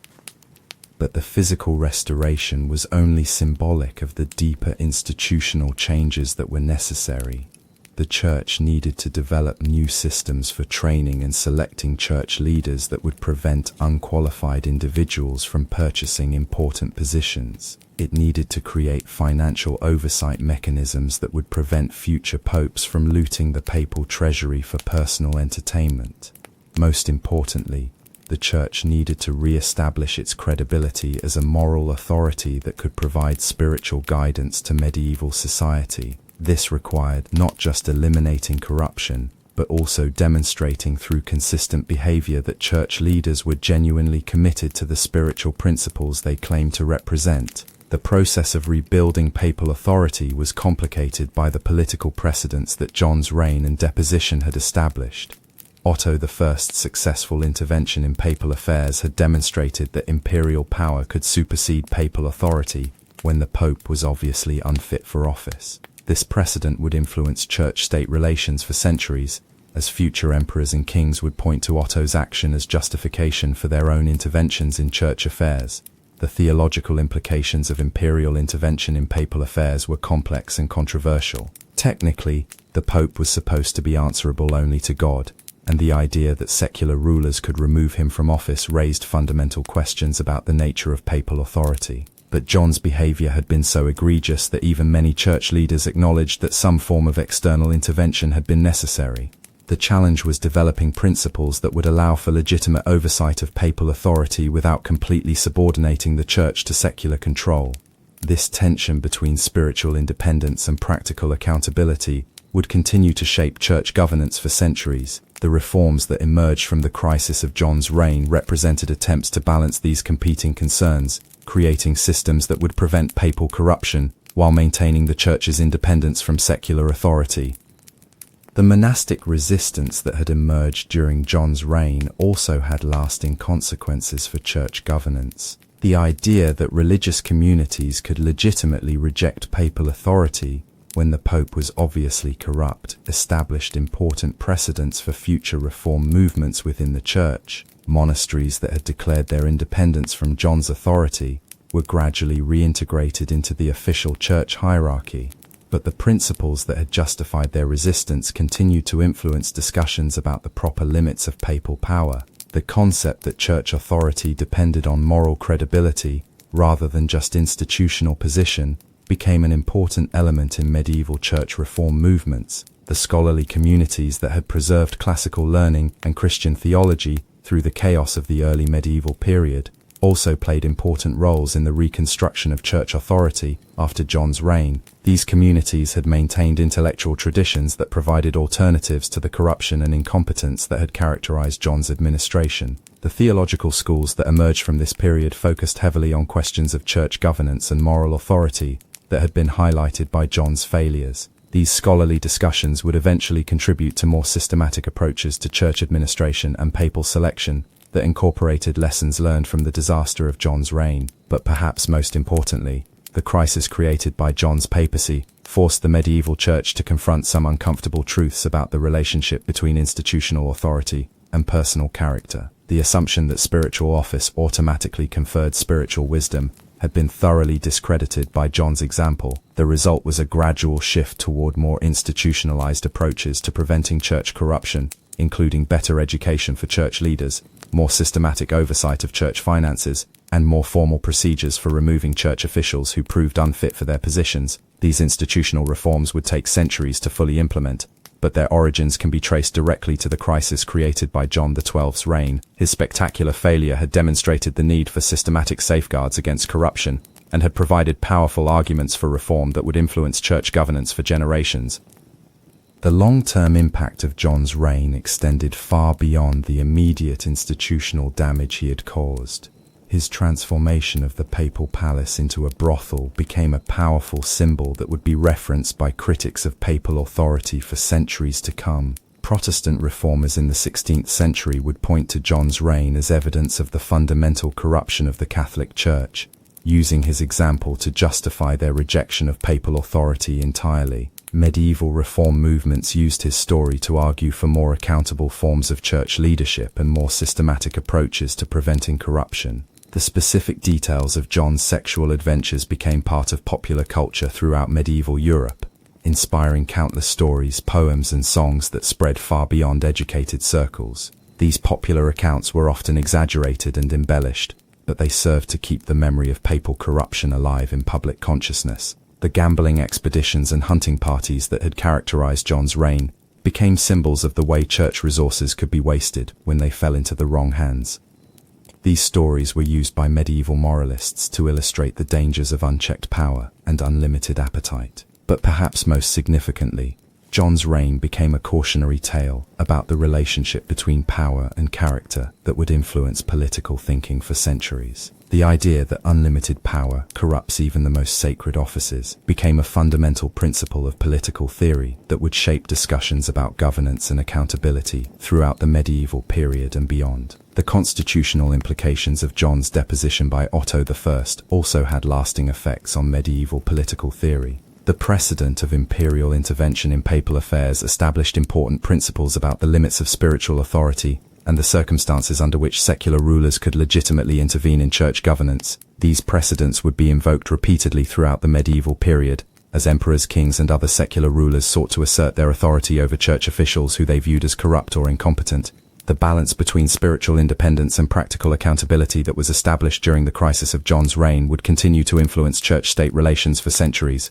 But the physical restoration was only symbolic of the deeper institutional changes that were necessary. The church needed to develop new systems for training and selecting church leaders that would prevent unqualified individuals from purchasing important positions. It needed to create financial oversight mechanisms that would prevent future popes from looting the papal treasury for personal entertainment. Most importantly, the church needed to re-establish its credibility as a moral authority that could provide spiritual guidance to medieval society. This required not just eliminating corruption, but also demonstrating through consistent behavior that church leaders were genuinely committed to the spiritual principles they claimed to represent. The process of rebuilding papal authority was complicated by the political precedents that John's reign and deposition had established. Otto I's successful intervention in papal affairs had demonstrated that imperial power could supersede papal authority when the pope was obviously unfit for office. This precedent would influence church-state relations for centuries, as future emperors and kings would point to Otto's action as justification for their own interventions in church affairs. The theological implications of imperial intervention in papal affairs were complex and controversial. Technically, the pope was supposed to be answerable only to God, and the idea that secular rulers could remove him from office raised fundamental questions about the nature of papal authority. But John's behavior had been so egregious that even many church leaders acknowledged that some form of external intervention had been necessary. The challenge was developing principles that would allow for legitimate oversight of papal authority without completely subordinating the church to secular control. This tension between spiritual independence and practical accountability would continue to shape church governance for centuries. The reforms that emerged from the crisis of John's reign represented attempts to balance these competing concerns, creating systems that would prevent papal corruption while maintaining the church's independence from secular authority. The monastic resistance that had emerged during John's reign also had lasting consequences for church governance. The idea that religious communities could legitimately reject papal authority when the Pope was obviously corrupt established important precedents for future reform movements within the Church. Monasteries that had declared their independence from John's authority were gradually reintegrated into the official church hierarchy, but the principles that had justified their resistance continued to influence discussions about the proper limits of papal power. The concept that church authority depended on moral credibility rather than just institutional position became an important element in medieval church reform movements. The scholarly communities that had preserved classical learning and Christian theology through the chaos of the early medieval period also played important roles in the reconstruction of church authority after John's reign. These communities had maintained intellectual traditions that provided alternatives to the corruption and incompetence that had characterized John's administration. The theological schools that emerged from this period focused heavily on questions of church governance and moral authority that had been highlighted by John's failures. These scholarly discussions would eventually contribute to more systematic approaches to church administration and papal selection that incorporated lessons learned from the disaster of John's reign. But perhaps most importantly, the crisis created by John's papacy forced the medieval church to confront some uncomfortable truths about the relationship between institutional authority and personal character. The assumption that spiritual office automatically conferred spiritual wisdom had been thoroughly discredited by John's example. The result was a gradual shift toward more institutionalized approaches to preventing church corruption, including better education for church leaders, more systematic oversight of church finances, and more formal procedures for removing church officials who proved unfit for their positions. These institutional reforms would take centuries to fully implement, but their origins can be traced directly to the crisis created by John XII's reign. His spectacular failure had demonstrated the need for systematic safeguards against corruption, and had provided powerful arguments for reform that would influence church governance for generations. The long-term impact of John's reign extended far beyond the immediate institutional damage he had caused. His transformation of the papal palace into a brothel became a powerful symbol that would be referenced by critics of papal authority for centuries to come. Protestant reformers in the 16th century would point to John's reign as evidence of the fundamental corruption of the Catholic Church, using his example to justify their rejection of papal authority entirely. Medieval reform movements used his story to argue for more accountable forms of church leadership and more systematic approaches to preventing corruption. The specific details of John's sexual adventures became part of popular culture throughout medieval Europe, inspiring countless stories, poems, and songs that spread far beyond educated circles. These popular accounts were often exaggerated and embellished, but they served to keep the memory of papal corruption alive in public consciousness. The gambling expeditions and hunting parties that had characterized John's reign became symbols of the way church resources could be wasted when they fell into the wrong hands. These stories were used by medieval moralists to illustrate the dangers of unchecked power and unlimited appetite. But perhaps most significantly, John's reign became a cautionary tale about the relationship between power and character that would influence political thinking for centuries. The idea that unlimited power corrupts even the most sacred offices became a fundamental principle of political theory that would shape discussions about governance and accountability throughout the medieval period and beyond. The constitutional implications of John's deposition by Otto I also had lasting effects on medieval political theory. The precedent of imperial intervention in papal affairs established important principles about the limits of spiritual authority and the circumstances under which secular rulers could legitimately intervene in church governance. These precedents would be invoked repeatedly throughout the medieval period, as emperors, kings, and other secular rulers sought to assert their authority over church officials who they viewed as corrupt or incompetent. The balance between spiritual independence and practical accountability that was established during the crisis of John's reign would continue to influence church-state relations for centuries.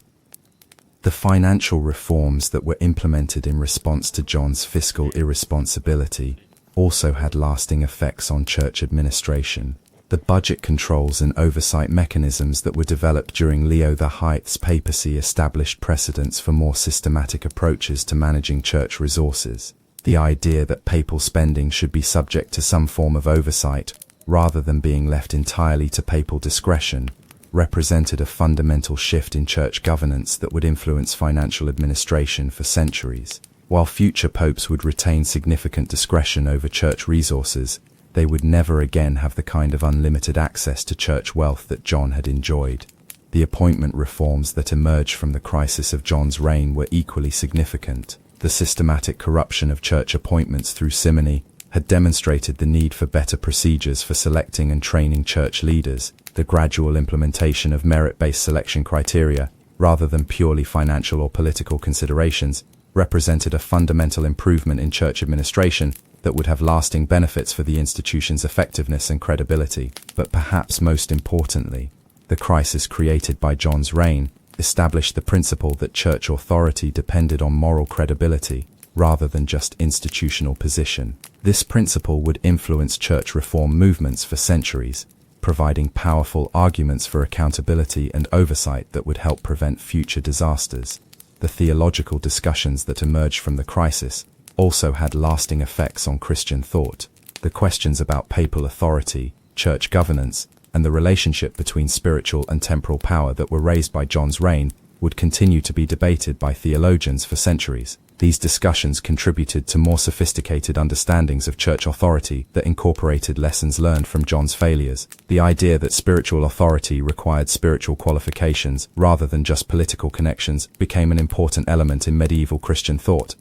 The financial reforms that were implemented in response to John's fiscal irresponsibility also had lasting effects on church administration. The budget controls and oversight mechanisms that were developed during Leo I's papacy established precedents for more systematic approaches to managing church resources. The idea that papal spending should be subject to some form of oversight, rather than being left entirely to papal discretion, represented a fundamental shift in church governance that would influence financial administration for centuries. While future popes would retain significant discretion over church resources, they would never again have the kind of unlimited access to church wealth that John had enjoyed. The appointment reforms that emerged from the crisis of John's reign were equally significant. The systematic corruption of church appointments through simony had demonstrated the need for better procedures for selecting and training church leaders. The gradual implementation of merit-based selection criteria, rather than purely financial or political considerations, represented a fundamental improvement in church administration that would have lasting benefits for the institution's effectiveness and credibility. But perhaps most importantly, the crisis created by John's reign established the principle that church authority depended on moral credibility, rather than just institutional position. This principle would influence church reform movements for centuries, providing powerful arguments for accountability and oversight that would help prevent future disasters. The theological discussions that emerged from the crisis also had lasting effects on Christian thought. The questions about papal authority, church governance, and the relationship between spiritual and temporal power that were raised by John's reign would continue to be debated by theologians for centuries. These discussions contributed to more sophisticated understandings of church authority that incorporated lessons learned from John's failures. The idea that spiritual authority required spiritual qualifications rather than just political connections became an important element in medieval Christian thought.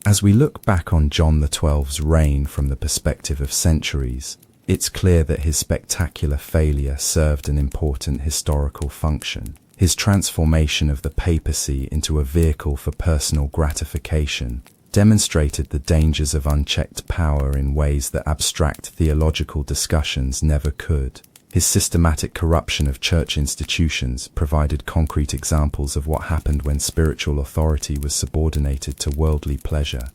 As we look back on John XII's reign from the perspective of centuries, it's clear that his spectacular failure served an important historical function. His transformation of the papacy into a vehicle for personal gratification demonstrated the dangers of unchecked power in ways that abstract theological discussions never could. His systematic corruption of church institutions provided concrete examples of what happened when spiritual authority was subordinated to worldly pleasure.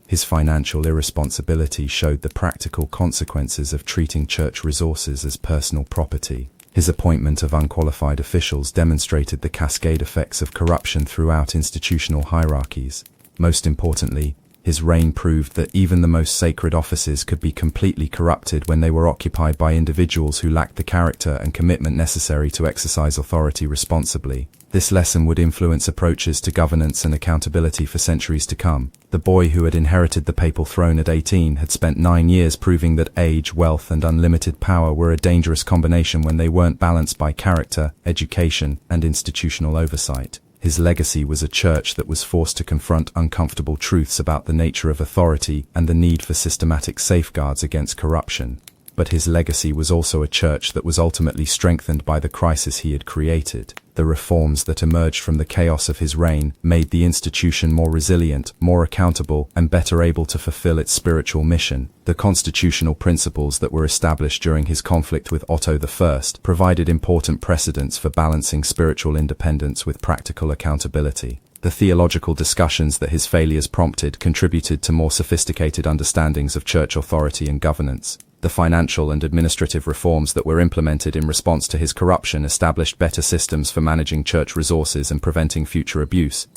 His financial irresponsibility showed the practical consequences of treating church resources as personal property. His appointment of unqualified officials demonstrated the cascade effects of corruption throughout institutional hierarchies. Most importantly, his reign proved that even the most sacred offices could be completely corrupted when they were occupied by individuals who lacked the character and commitment necessary to exercise authority responsibly. This lesson would influence approaches to governance and accountability for centuries to come. The boy who had inherited the papal throne at 18 had spent 9 years proving that age, wealth, and unlimited power were a dangerous combination when they weren't balanced by character, education, and institutional oversight. His legacy was a church that was forced to confront uncomfortable truths about the nature of authority and the need for systematic safeguards against corruption. But his legacy was also a church that was ultimately strengthened by the crisis he had created. The reforms that emerged from the chaos of his reign made the institution more resilient, more accountable, and better able to fulfill its spiritual mission. The constitutional principles that were established during his conflict with Otto I provided important precedents for balancing spiritual independence with practical accountability. The theological discussions that his failures prompted contributed to more sophisticated understandings of church authority and governance. The financial and administrative reforms that were implemented in response to his corruption established better systems for managing church resources and preventing future abuse.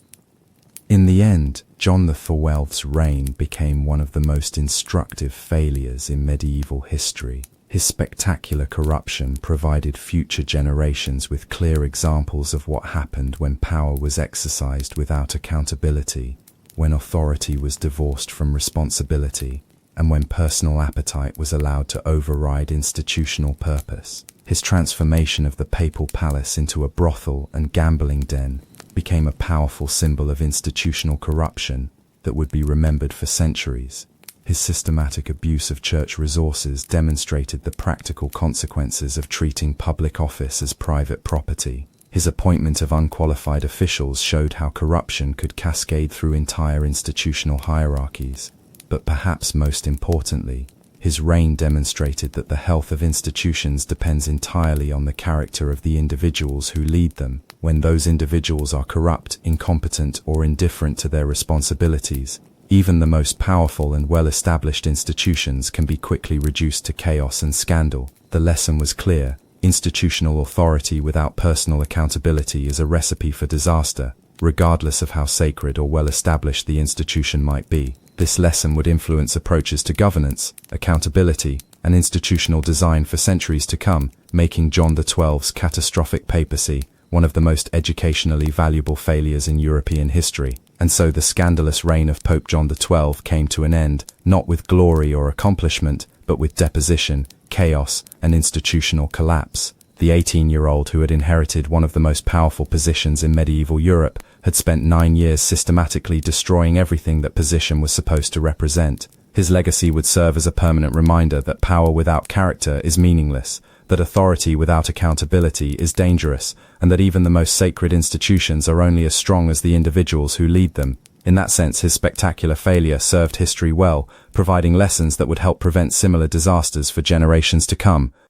In the end, John XII's reign became one of the most instructive failures in medieval history. His spectacular corruption provided future generations with clear examples of what happened when power was exercised without accountability, when authority was divorced from responsibility, and when personal appetite was allowed to override institutional purpose. His transformation of the papal palace into a brothel and gambling den became a powerful symbol of institutional corruption that would be remembered for centuries. His systematic abuse of church resources demonstrated the practical consequences of treating public office as private property. His appointment of unqualified officials showed how corruption could cascade through entire institutional hierarchies. But perhaps most importantly, his reign demonstrated that the health of institutions depends entirely on the character of the individuals who lead them. When those individuals are corrupt, incompetent, or indifferent to their responsibilities, even the most powerful and well-established institutions can be quickly reduced to chaos and scandal. The lesson was clear. Institutional authority without personal accountability is a recipe for disaster, regardless of how sacred or well-established the institution might be. This lesson would influence approaches to governance, accountability, and institutional design for centuries to come, making John XII's catastrophic papacy one of the most educationally valuable failures in European history. And so the scandalous reign of Pope John XII came to an end, not with glory or accomplishment, but with deposition, chaos, and institutional collapse. The 18-year-old who had inherited one of the most powerful positions in medieval Europe had spent 9 years systematically destroying everything that position was supposed to represent. His legacy would serve as a permanent reminder that power without character is meaningless, that authority without accountability is dangerous, and that even the most sacred institutions are only as strong as the individuals who lead them. In that sense, his spectacular failure served history well, providing lessons that would help prevent similar disasters for generations to come.